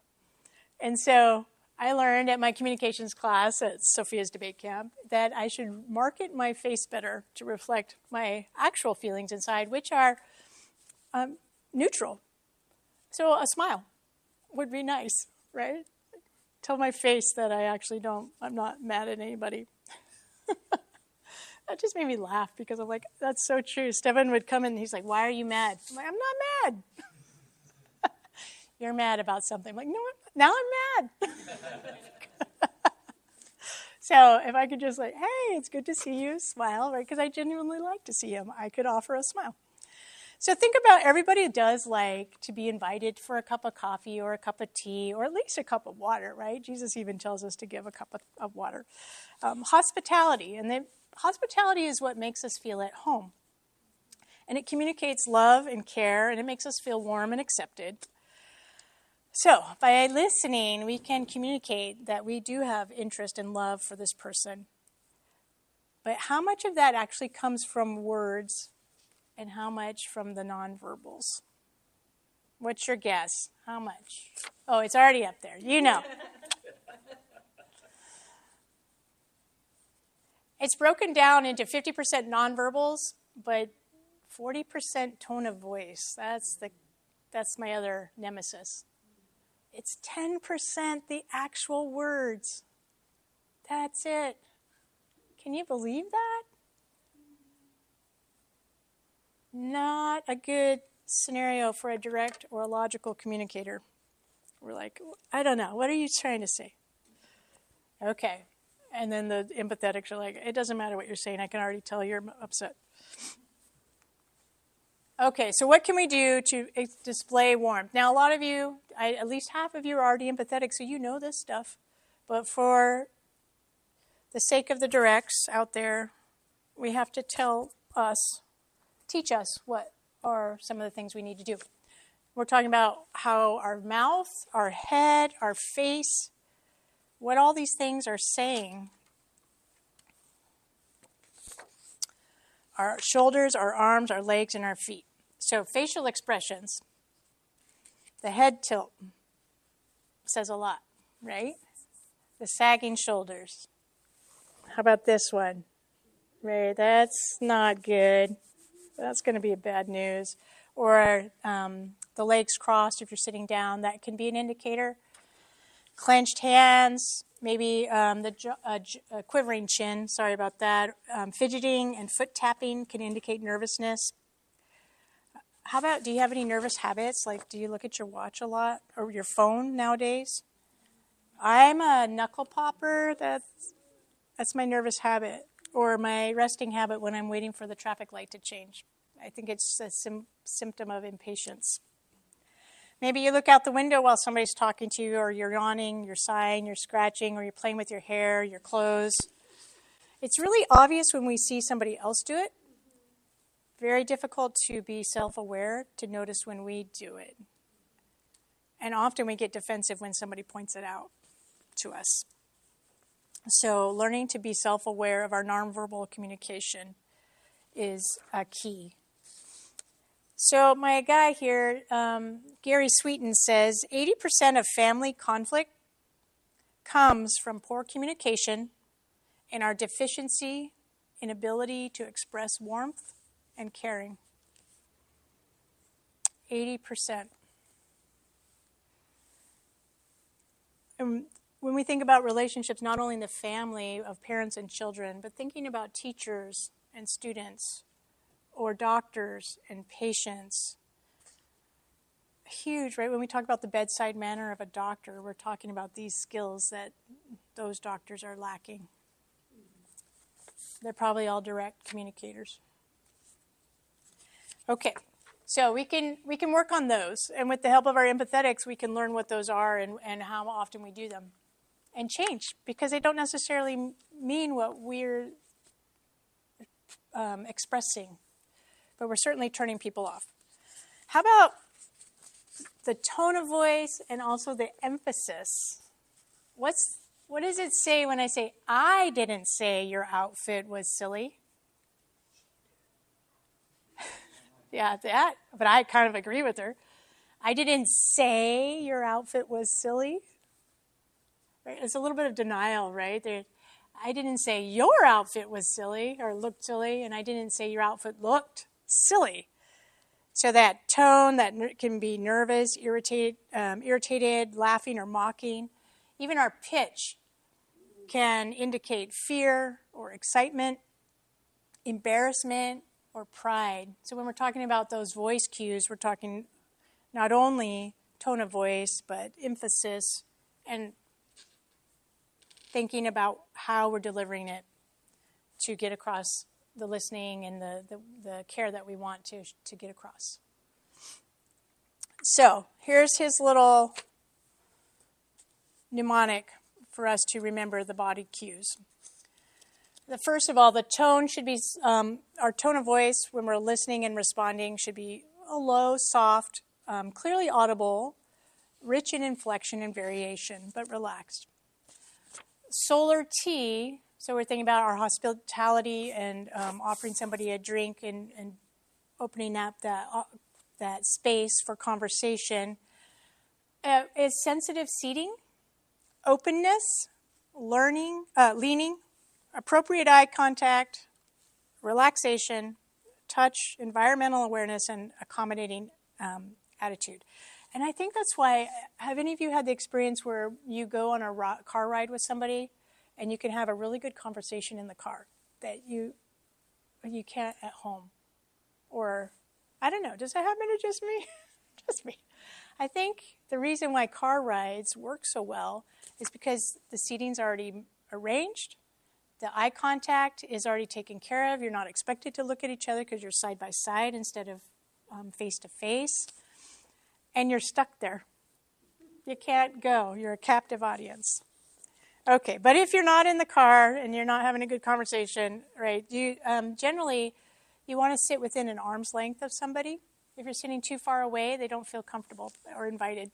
And so I learned at my communications class at Sophia's debate camp that I should market my face better to reflect my actual feelings inside, which are neutral. So a smile would be nice, right? Tell my face that I'm not mad at anybody. That just made me laugh because I'm like, that's so true. Stephen would come in and he's like, why are you mad? I'm like, I'm not mad. You're mad about something. I'm like, no, now I'm mad. So if I could just like, hey, it's good to see you, smile, right? Because I genuinely like to see him. I could offer a smile. So think about everybody does like to be invited for a cup of coffee or a cup of tea or at least a cup of water, right? Jesus even tells us to give a cup of water. Hospitality, and hospitality is what makes us feel at home. And it communicates love and care, and it makes us feel warm and accepted. So by listening, we can communicate that we do have interest and love for this person. But how much of that actually comes from words and how much from the nonverbals? What's your guess? How much? Oh, it's already up there. You know. It's broken down into 50% nonverbals, but 40% tone of voice. That's my other nemesis. It's 10% the actual words. That's it. Can you believe that? Not a good scenario for a direct or a logical communicator. We're like, I don't know. What are you trying to say? Okay. And then the empathetics are like, it doesn't matter what you're saying. I can already tell you're upset. Okay, so what can we do to display warmth? Now, a lot of you, at least half of you are already empathetic, so you know this stuff. But for the sake of the directs out there, we have to teach us what are some of the things we need to do. We're talking about how our mouth, our head, our face, what all these things are saying. Our shoulders, our arms, our legs, and our feet. So facial expressions. The head tilt says a lot, right? The sagging shoulders. How about this one? Right, that's not good. That's going to be bad news. Or the legs crossed if you're sitting down. That can be an indicator. Clenched hands. Maybe the quivering chin, sorry about that. Fidgeting and foot tapping can indicate nervousness. How about, do you have any nervous habits? Like, do you look at your watch a lot or your phone nowadays? I'm a knuckle popper. That's my nervous habit. Or my resting habit when I'm waiting for the traffic light to change. I think it's a symptom of impatience. Maybe you look out the window while somebody's talking to you, or you're yawning, you're sighing, you're scratching, or you're playing with your hair, your clothes. It's really obvious when we see somebody else do it. Very difficult to be self-aware, to notice when we do it. And often we get defensive when somebody points it out to us. So learning to be self-aware of our nonverbal communication is a key. So my guy here, Gary Sweeten, says 80% of family conflict comes from poor communication and our deficiency in ability to express warmth and caring. 80%. And when we think about relationships, not only in the family of parents and children, but thinking about teachers and students, or doctors and patients. Huge, right? When we talk about the bedside manner of a doctor, we're talking about these skills that those doctors are lacking. They're probably all direct communicators. Okay, so we can work on those, and with the help of our empathetics, we can learn what those are and how often we do them, and change, because they don't necessarily mean what we're expressing. But we're certainly turning people off. How about the tone of voice and also the emphasis? What does it say when I say, I didn't say your outfit was silly? Yeah, that, but I kind of agree with her. I didn't say your outfit was silly. Right? It's a little bit of denial, right? I didn't say your outfit was silly or looked silly, and I didn't say your outfit looked silly. So that tone that can be nervous, irritated, laughing, or mocking. Even our pitch can indicate fear or excitement. embarrassment or pride. So when we're talking about those voice cues, we're talking not only tone of voice, but emphasis and thinking about how we're delivering it to get across the listening and the care that we want to get across. So here's his little mnemonic for us to remember the body cues. First of all, the tone should be, our tone of voice when we're listening and responding should be a low, soft, clearly audible, rich in inflection and variation, but relaxed. Solar T, so we're thinking about our hospitality and offering somebody a drink and opening up that space for conversation. Is sensitive seating, openness, leaning, appropriate eye contact, relaxation, touch, environmental awareness, and accommodating attitude. And I think that's why, have any of you had the experience where you go on a car ride with somebody and you can have a really good conversation in the car that you can't at home? Or, I don't know, does that happen to just me? Just me. I think the reason why car rides work so well is because the seating's already arranged, the eye contact is already taken care of, you're not expected to look at each other because you're side by side instead of face to face. And you're stuck there. You can't go. You're a captive audience. Okay, but if you're not in the car and you're not having a good conversation, right, generally you want to sit within an arm's length of somebody. If you're sitting too far away, they don't feel comfortable or invited.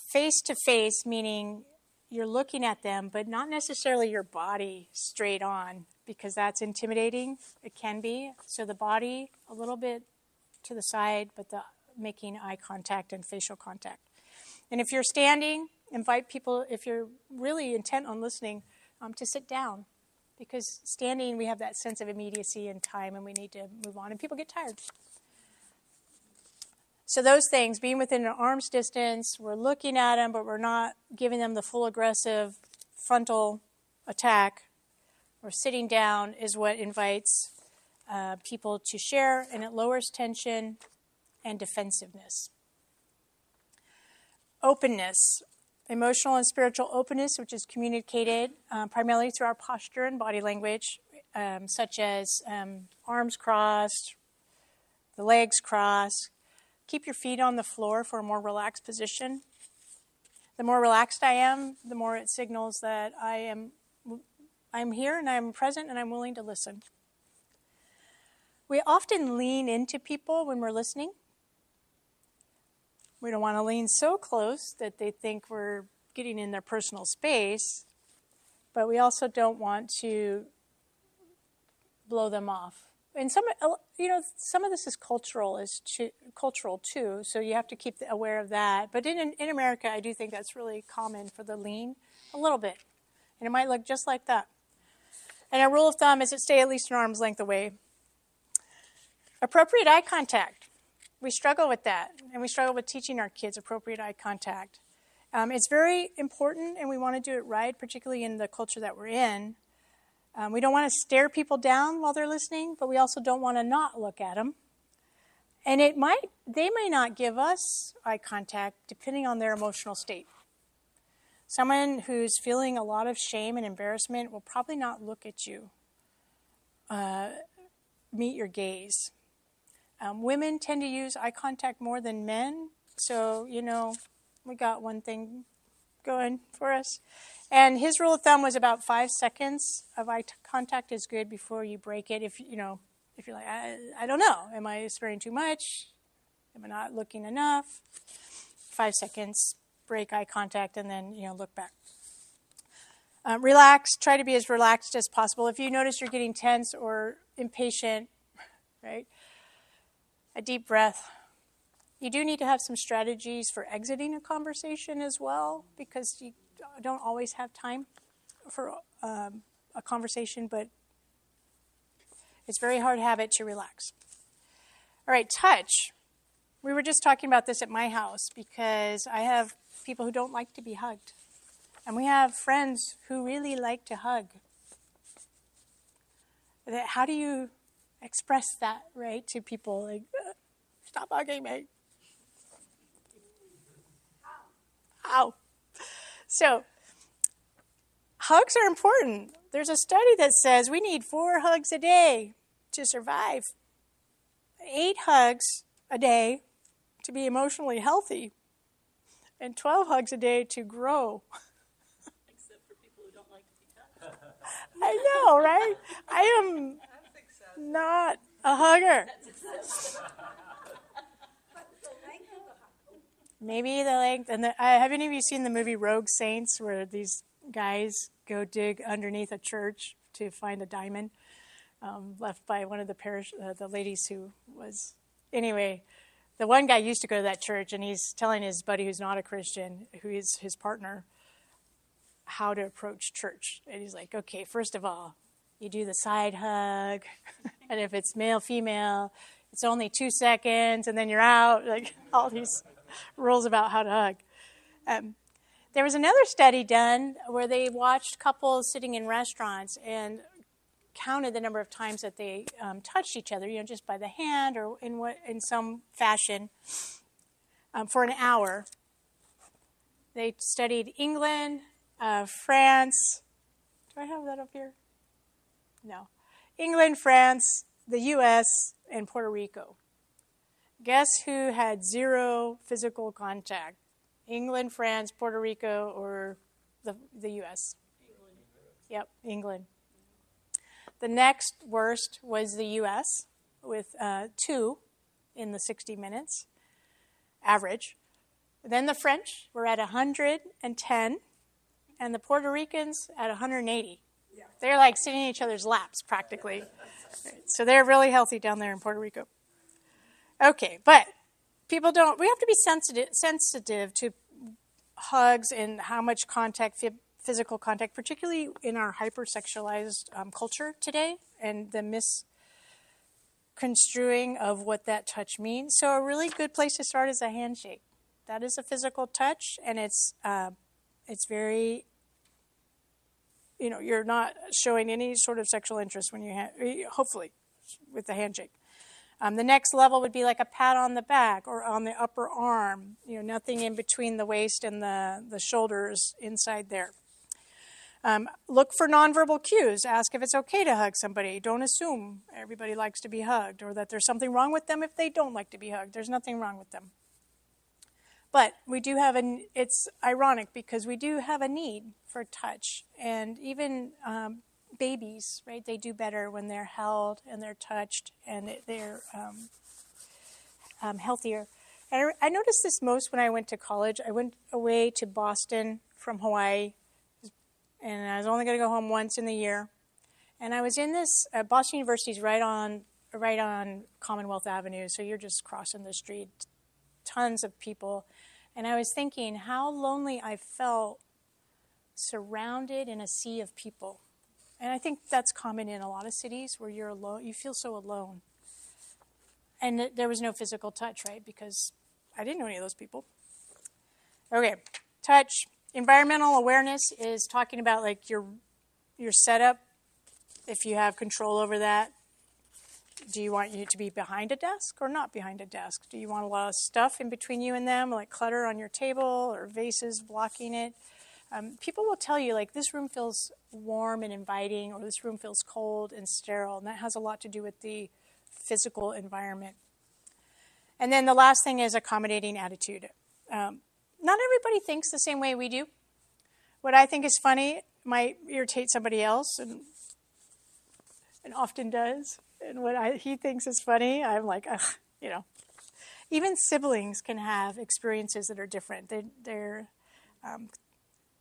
Face to face, meaning you're looking at them, but not necessarily your body straight on, because that's intimidating. It can be. So the body a little bit to the side, but making eye contact and facial contact. And if you're standing, invite people, if you're really intent on listening, to sit down. Because standing, we have that sense of immediacy and time, and we need to move on, and people get tired. So those things, being within an arm's distance, we're looking at them, but we're not giving them the full aggressive frontal attack. Or sitting down is what invites people to share, and it lowers tension and defensiveness. Openness, emotional and spiritual openness, which is communicated primarily through our posture and body language, such as arms crossed, the legs crossed. Keep your feet on the floor for a more relaxed position. The more relaxed I am, the more it signals that I'm here and I'm present and I'm willing to listen. We often lean into people when we're listening. We don't want to lean so close that they think we're getting in their personal space, but we also don't want to blow them off. And some of this is cultural too, so you have to keep aware of that. But in America, I do think that's really common for the lean, a little bit. And it might look just like that. And a rule of thumb is to stay at least an arm's length away. Appropriate eye contact. We struggle with that, and we struggle with teaching our kids appropriate eye contact. It's very important, and we want to do it right, particularly in the culture that we're in. We don't want to stare people down while they're listening, but we also don't want to not look at them. And they may not give us eye contact depending on their emotional state. Someone who's feeling a lot of shame and embarrassment will probably not look at you, meet your gaze. Women tend to use eye contact more than men, so, we got one thing going for us. And his rule of thumb was about 5 seconds of eye contact is good before you break it. If you're like, I don't know, am I staring too much? Am I not looking enough? 5 seconds, break eye contact, and then, look back. Relax, try to be as relaxed as possible. If you notice you're getting tense or impatient, right? A deep breath. You do need to have some strategies for exiting a conversation as well, because you don't always have time for a conversation, but it's a very hard habit to relax. All right, touch. We were just talking about this at my house because I have people who don't like to be hugged. And we have friends who really like to hug. How do you express that, right, to people? Like, stop hugging me. Ow. So, hugs are important. There's a study that says we need 4 hugs a day to survive, 8 hugs a day to be emotionally healthy, and 12 hugs a day to grow. Except for people who don't like to be touched. I know, right? I am not a hugger. Maybe the length. And have any of you seen the movie Rogue Saints, where these guys go dig underneath a church to find a diamond left by one of the ladies who was. Anyway, the one guy used to go to that church, and he's telling his buddy who's not a Christian, who is his partner, how to approach church. And he's like, okay, first of all, you do the side hug, and if it's male, female, it's only 2 seconds, and then you're out. Like all these rules about how to hug. There was another study done where they watched couples sitting in restaurants and counted the number of times that they touched each other, just by the hand or in some fashion, for an hour. They studied England, France. Do I have that up here? No. England, France, the U.S., and Puerto Rico. Guess who had 0 physical contact? England, France, Puerto Rico, or the U.S.? England. Yep, England. The next worst was the U.S. with 2 in the 60 minutes, average. Then the French were at 110, and the Puerto Ricans at 180. Yeah. They're like sitting in each other's laps practically. So they're really healthy down there in Puerto Rico. Okay, but we have to be sensitive to hugs and how much contact, physical contact, particularly in our hypersexualized culture today, and the misconstruing of what that touch means. So a really good place to start is a handshake. That is a physical touch, and it's very, you're not showing any sort of sexual interest when you hopefully, with the handshake. The next level would be like a pat on the back or on the upper arm, nothing in between the waist and the shoulders inside there. Look for nonverbal cues. Ask if it's okay to hug somebody. Don't assume everybody likes to be hugged or that there's something wrong with them if they don't like to be hugged. There's nothing wrong with them. But we do have it's ironic because we do have a need for touch. And even babies, right, they do better when they're held and they're touched and they're healthier. And I noticed this most when I went to college. I went away to Boston from Hawaii, and I was only going to go home once in the year. And I was in this, Boston University's right on Commonwealth Avenue, so you're just crossing the street, tons of people. And I was thinking how lonely I felt surrounded in a sea of people. And I think that's common in a lot of cities where you're alone. You feel so alone. And there was no physical touch, right? Because I didn't know any of those people. Okay, touch. Environmental awareness is talking about like your setup. If you have control over that, do you want you to be behind a desk or not behind a desk? Do you want a lot of stuff in between you and them, like clutter on your table or vases blocking it? People will tell you, like, this room feels warm and inviting, or this room feels cold and sterile, and that has a lot to do with the physical environment. And then the last thing is accommodating attitude. Not everybody thinks the same way we do. What I think is funny might irritate somebody else, and often does. And what he thinks is funny, I'm like, ugh, Even siblings can have experiences that are different.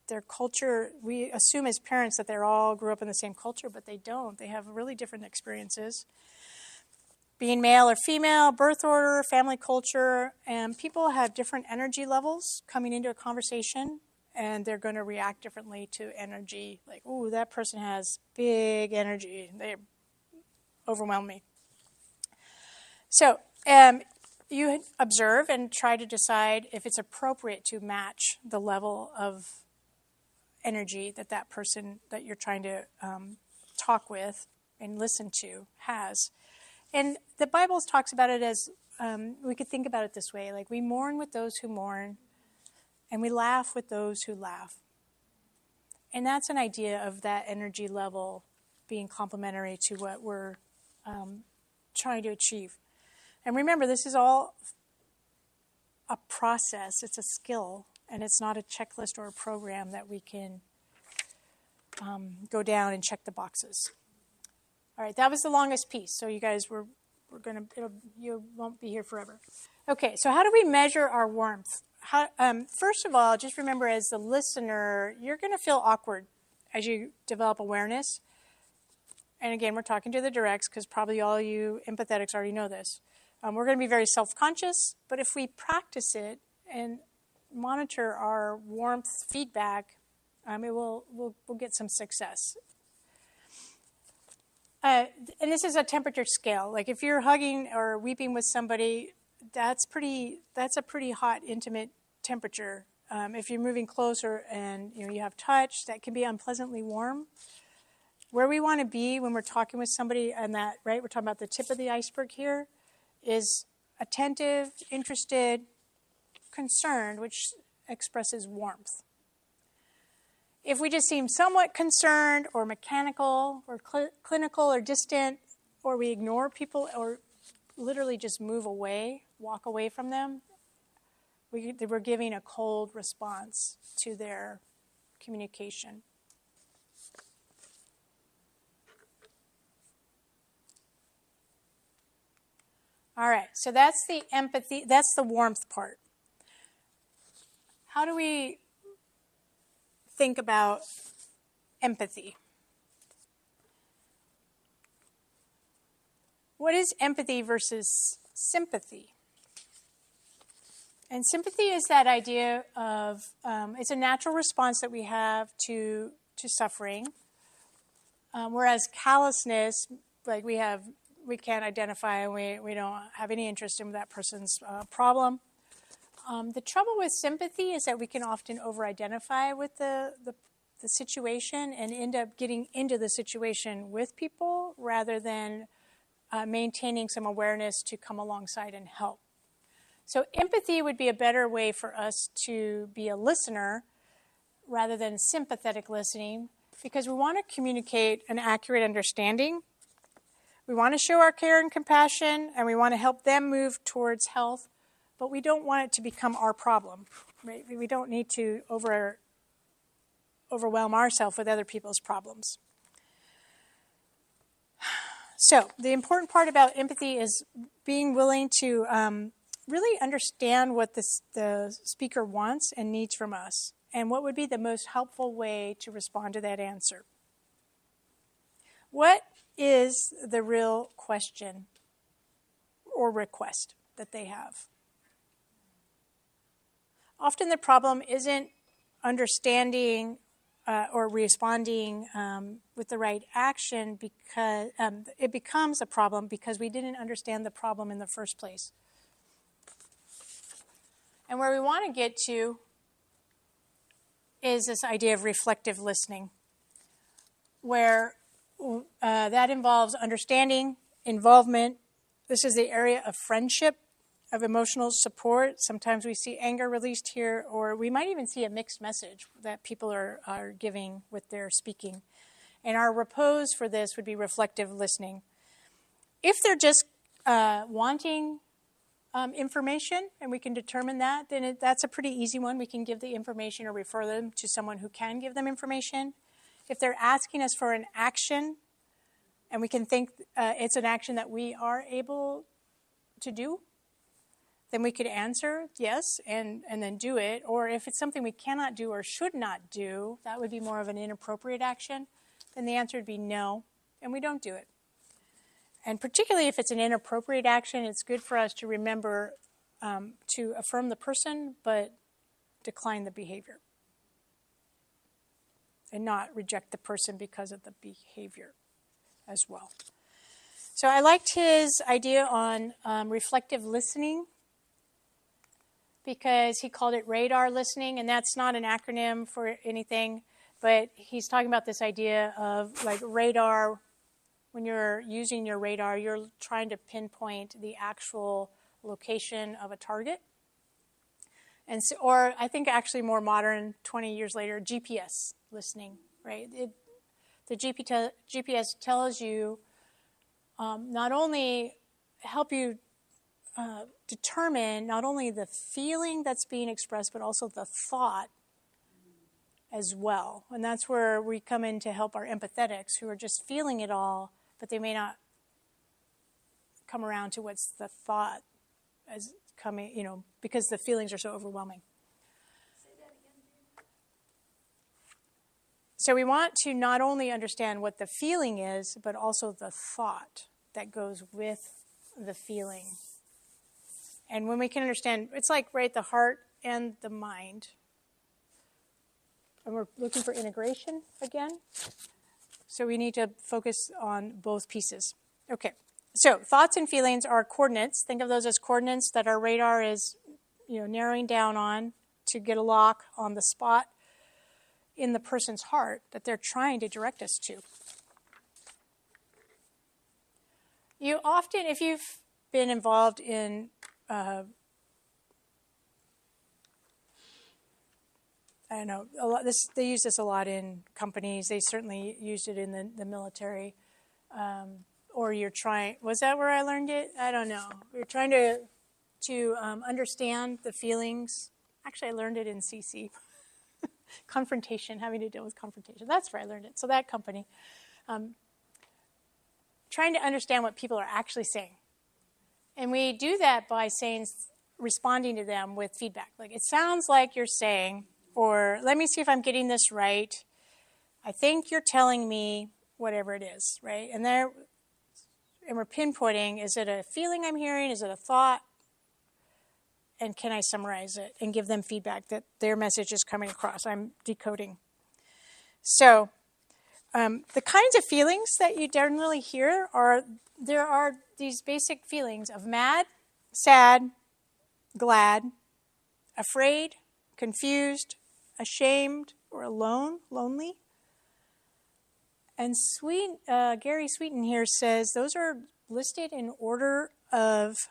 Their culture, we assume as parents that they all grew up in the same culture, but they don't. They have really different experiences. Being male or female, birth order, family culture, and people have different energy levels coming into a conversation, and they're going to react differently to energy. Like, ooh, that person has big energy. They overwhelm me. So you observe and try to decide if it's appropriate to match the level of energy that person that you're trying to talk with and listened to has. And the Bible talks about it as, we could think about it this way, like we mourn with those who mourn, and we laugh with those who laugh. And that's an idea of that energy level being complementary to what we're trying to achieve. And remember, this is all a process. It's a skill, and it's not a checklist or a program that we can go down and check the boxes. All right, that was the longest piece. So you guys you won't be here forever. Okay, so how do we measure our warmth? First of all, just remember as the listener, you're going to feel awkward as you develop awareness. And again, we're talking to the directs because probably all you empathetics already know this. We're going to be very self-conscious, but if we practice it and monitor our warmth feedback, we'll get some success. And this is a temperature scale. Like if you're hugging or weeping with somebody, that's a pretty hot, intimate temperature. If you're moving closer and you have touch, that can be unpleasantly warm. Where we want to be when we're talking with somebody, and that, right, we're talking about the tip of the iceberg here, is attentive, interested, concerned, which expresses warmth. If we just seem somewhat concerned or mechanical or clinical or distant, or we ignore people or literally just move away, walk away from them, we're giving a cold response to their communication. All right, so that's the empathy, that's the warmth part. How do we think about empathy? What is empathy versus sympathy? And sympathy is that idea of, it's a natural response that we have to suffering, whereas callousness, like we can't identify, and we don't have any interest in that person's problem. The trouble with sympathy is that we can often over-identify with the situation and end up getting into the situation with people rather than maintaining some awareness to come alongside and help. So empathy would be a better way for us to be a listener rather than sympathetic listening, because we want to communicate an accurate understanding. We want to show our care and compassion, and we want to help them move towards health, but we don't want it to become our problem. Right? We don't need to overwhelm ourselves with other people's problems. So the important part about empathy is being willing to really understand what the speaker wants and needs from us, and what would be the most helpful way to respond to that answer. What is the real question or request that they have? Often the problem isn't understanding or responding with the right action, because it becomes a problem because we didn't understand the problem in the first place. And where we want to get to is this idea of reflective listening, where that involves understanding, involvement. This is the area of friendship, of emotional support. Sometimes we see anger released here, or we might even see a mixed message that people are giving with their speaking. And our repose for this would be reflective listening. If they're just wanting information, and we can determine that, then that's a pretty easy one. We can give the information or refer them to someone who can give them information. If they're asking us for an action, and we can think it's an action that we are able to do, then we could answer yes and then do it. Or if it's something we cannot do or should not do, that would be more of an inappropriate action, then the answer would be no, and we don't do it. And particularly if it's an inappropriate action, it's good for us to remember to affirm the person, but decline the behavior, and not reject the person because of the behavior as well. So I liked his idea on reflective listening, because he called it radar listening, and that's not an acronym for anything, but he's talking about this idea of like radar when you're using your radar, you're trying to pinpoint the actual location of a target. And so, or I think actually more modern, 20 years later, GPS listening, right? The GPS tells you not only help you determine not only the feeling that's being expressed, but also the thought as well. And that's where we come in to help our empathetics who are just feeling it all, but they may not come around to what's the thought as coming, because the feelings are so overwhelming. So we want to not only understand what the feeling is, but also the thought that goes with the feeling. And when we can understand, it's like, right, the heart and the mind. And we're looking for integration again. So we need to focus on both pieces. Okay, so thoughts and feelings are coordinates. Think of those as coordinates that our radar is, narrowing down on to get a lock on the spot in the person's heart that they're trying to direct us to. You often, if you've been involved in I don't know, they use this a lot in companies. They certainly used it in the military. Or you're trying, was that where I learned it? I don't know. You're trying to understand the feelings. Actually, I learned it in CC. Confrontation, having to deal with confrontation. That's where I learned it. So that company. Trying to understand what people are actually saying. And we do that by responding to them with feedback. Like, it sounds like you're saying, or let me see if I'm getting this right. I think you're telling me whatever it is, right? And we're pinpointing, is it a feeling I'm hearing? Is it a thought? And can I summarize it and give them feedback that their message is coming across? I'm decoding. So the kinds of feelings that you generally hear there are these basic feelings of mad, sad, glad, afraid, confused, ashamed, or alone, lonely. And Gary Sweeten here says those are listed in order of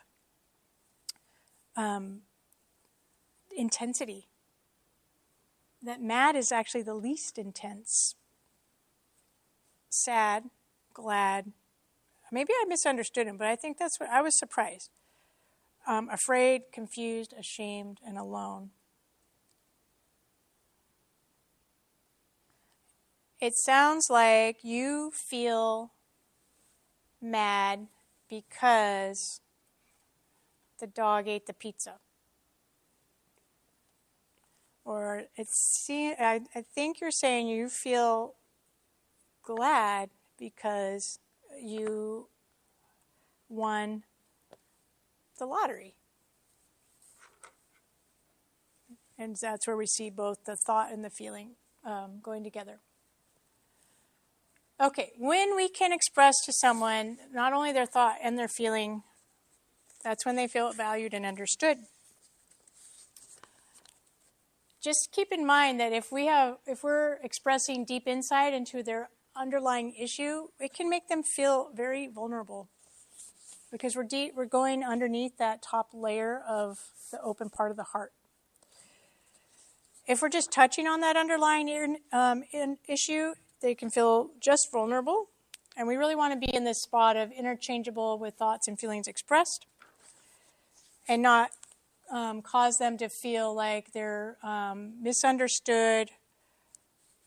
intensity. That mad is actually the least intense. Sad, glad. Maybe I misunderstood him, but I think that's what I was surprised. Afraid, confused, ashamed, and alone. It sounds like you feel mad because the dog ate the pizza. Or I think you're saying you feel glad because you won the lottery. And that's where we see both the thought and the feeling going together. Okay, when we can express to someone not only their thought and their feeling, that's when they feel valued and understood. Just keep in mind that if we're expressing deep insight into their underlying issue, it can make them feel very vulnerable because we're going underneath that top layer of the open part of the heart. If we're just touching on that underlying issue, they can feel just vulnerable, and we really want to be in this spot of interchangeable with thoughts and feelings expressed, and not cause them to feel like they're misunderstood,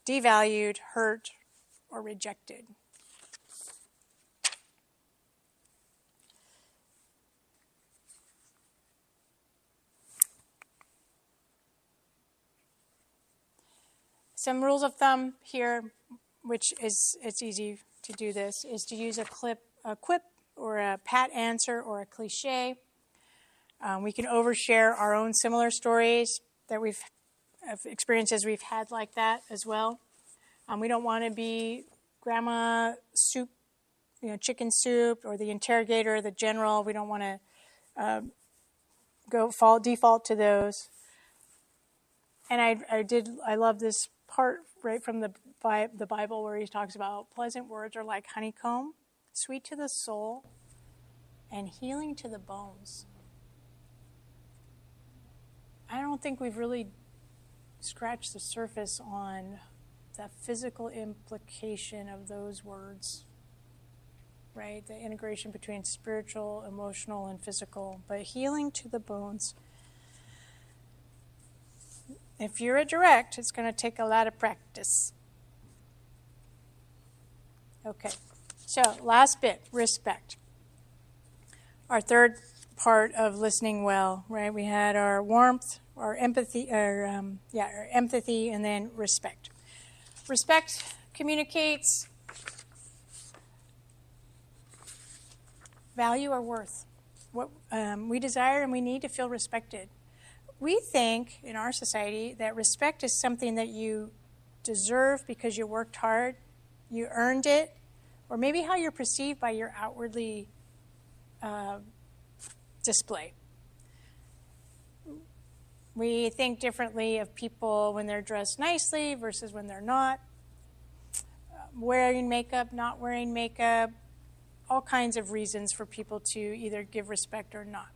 devalued, hurt, or rejected. Some rules of thumb here, which it's easy to do this, is to use a quip or a pat answer or a cliche. We can overshare our own similar stories that we've experiences we've had like that as well. We don't want to be grandma soup, chicken soup, or the interrogator, the general. We don't want to default to those. And I love this part right from the Bible where he talks about pleasant words are like honeycomb. sweet to the soul, and healing to the bones. I don't think we've really scratched the surface on the physical implication of those words, right? The integration between spiritual, emotional, and physical, but healing to the bones. If you're a direct, it's going to take a lot of practice. Okay, so last bit, respect. Our third part of listening well, right? We had our warmth, our empathy, our empathy, and then respect. Respect communicates value or worth. What we desire and we need to feel respected. We think in our society that respect is something that you deserve because you worked hard, you earned it, or maybe how you're perceived by your outwardly display. We think differently of people when they're dressed nicely versus when they're not, wearing makeup, not wearing makeup, all kinds of reasons for people to either give respect or not.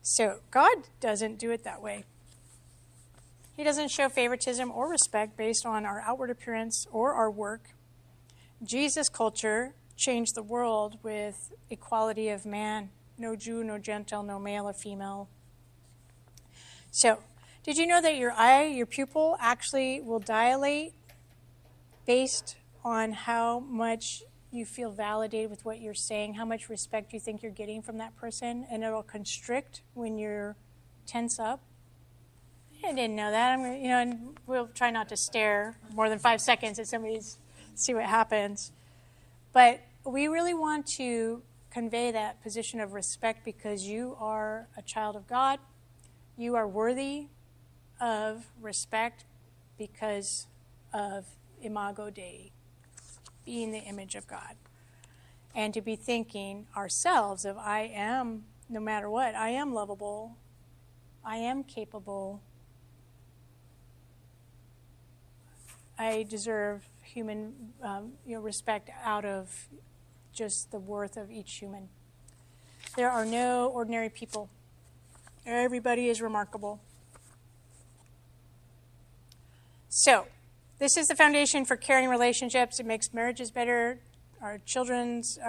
So God doesn't do it that way. He doesn't show favoritism or respect based on our outward appearance or our work. Jesus' culture changed the world with equality of man. No Jew, no Gentile, no male or female. So, did you know that your eye, your pupil, actually will dilate based on how much you feel validated with what you're saying, how much respect you think you're getting from that person, and it'll constrict when you're tense up? I didn't know that. And we'll try not to stare more than 5 seconds at somebody's, see what happens. But we really want to convey that position of respect because you are a child of God. You are worthy of respect because of Imago Dei, being the image of God. And to be thinking ourselves of I am, no matter what, I am lovable, I am capable, I deserve human respect out of just the worth of each human. There are no ordinary people. Everybody is remarkable. So, this is the foundation for caring relationships. It makes marriages better, our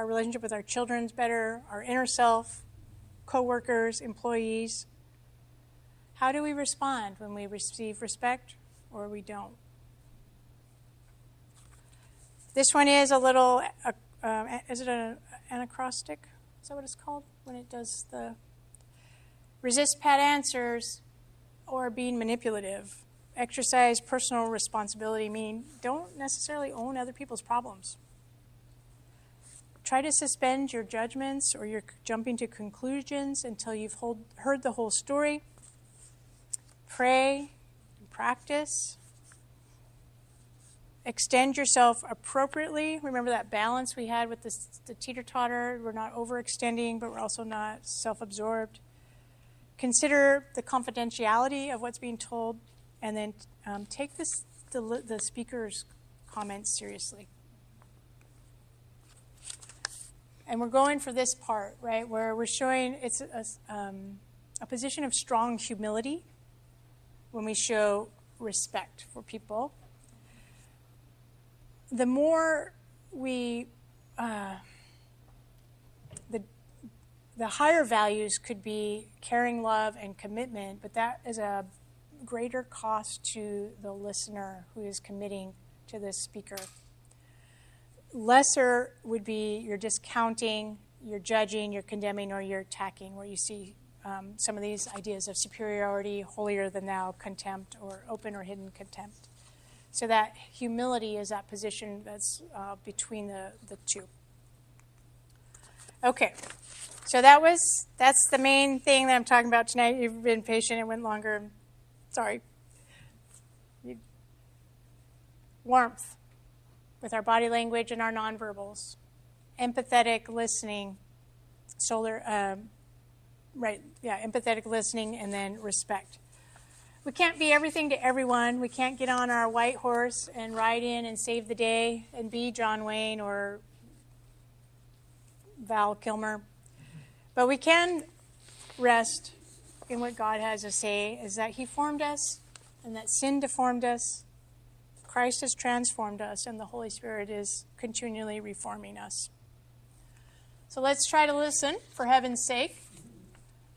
relationship with our children's better, our inner self, co-workers, employees. How do we respond when we receive respect or we don't? This one is a little, is it an anacrostic? Is that what it's called? When it does the resist pat answers or being manipulative. Exercise personal responsibility, meaning don't necessarily own other people's problems. Try to suspend your judgments or your jumping to conclusions until you've heard the whole story. Pray, practice. Extend yourself appropriately. Remember that balance we had with the teeter-totter. We're not overextending, but we're also not self-absorbed. Consider the confidentiality of what's being told, and then take the speaker's comments seriously. And we're going for this part, right, where we're showing it's a position of strong humility when we show respect for people. The more we, the higher values could be caring, love, and commitment, but that is a greater cost to the listener who is committing to this speaker. Lesser would be you're discounting, you're judging, you're condemning, or you're attacking, where you see some of these ideas of superiority, holier than thou, contempt, or open or hidden contempt. So that humility is that position that's between the two. Okay, so that's the main thing that I'm talking about tonight. You've been patient, it went longer. Sorry. Warmth with our body language and our nonverbals. Empathetic listening. Empathetic listening, and then respect. We can't be everything to everyone. We can't get on our white horse and ride in and save the day and be John Wayne or Val Kilmer. But we can rest in what God has to say, is that he formed us, and that sin deformed us. Christ has transformed us, and the Holy Spirit is continually reforming us. So let's try to listen, for heaven's sake.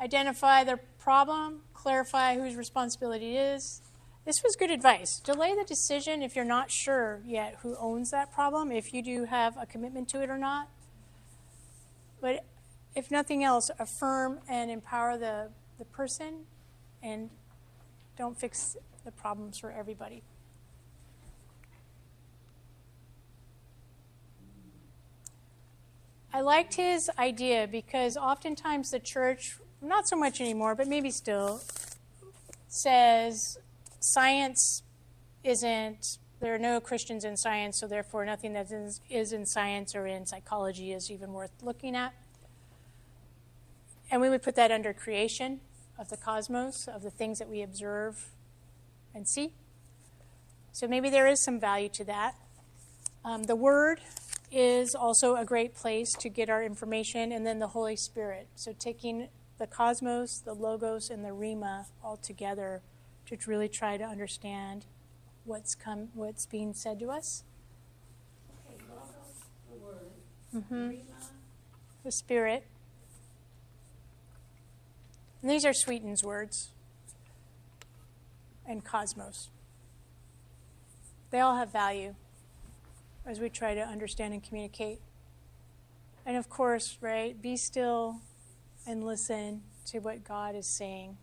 Identify the problem, clarify whose responsibility it is. This was good advice. Delay the decision if you're not sure yet who owns that problem, if you do have a commitment to it or not. But if nothing else, affirm and empower the person, and don't fix the problems for everybody. I liked his idea because oftentimes the church, not so much anymore, but maybe still, says science isn't, there are no Christians in science, so therefore nothing that is in science or in psychology is even worth looking at. And we would put that under creation of the cosmos, of the things that we observe and see. So maybe there is some value to that. The Word is also a great place to get our information, and then the Holy Spirit. So taking the cosmos, the logos, and the rhema all together to really try to understand what's being said to us. Okay, logos, the word, Rhema, the Spirit. And these are Sweeten's words. And cosmos. They all have value as we try to understand and communicate. And of course, right, be still and listen to what God is saying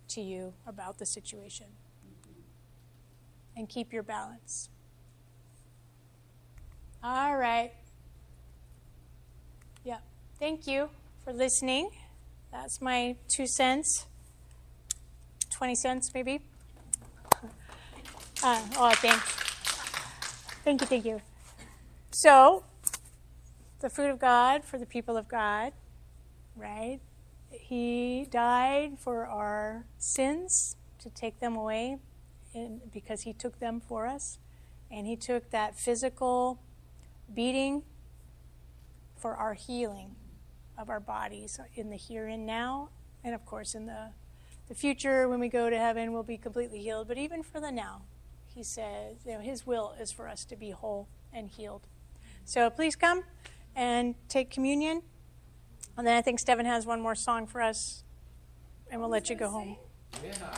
to you about the situation. And keep your balance. All right. Yeah. Thank you for listening. That's my 2 cents. 20 cents, maybe. Thanks. Thank you. So, the fruit of God for the people of God, right? He died for our sins to take them away because he took them for us. And he took that physical beating for our healing of our bodies in the here and now. And of course, in the future, when we go to heaven, we'll be completely healed. But even for the now, he says, his will is for us to be whole and healed. So please come and take communion. And then I think Stephen has one more song for us, and we'll let you go home. Yeah.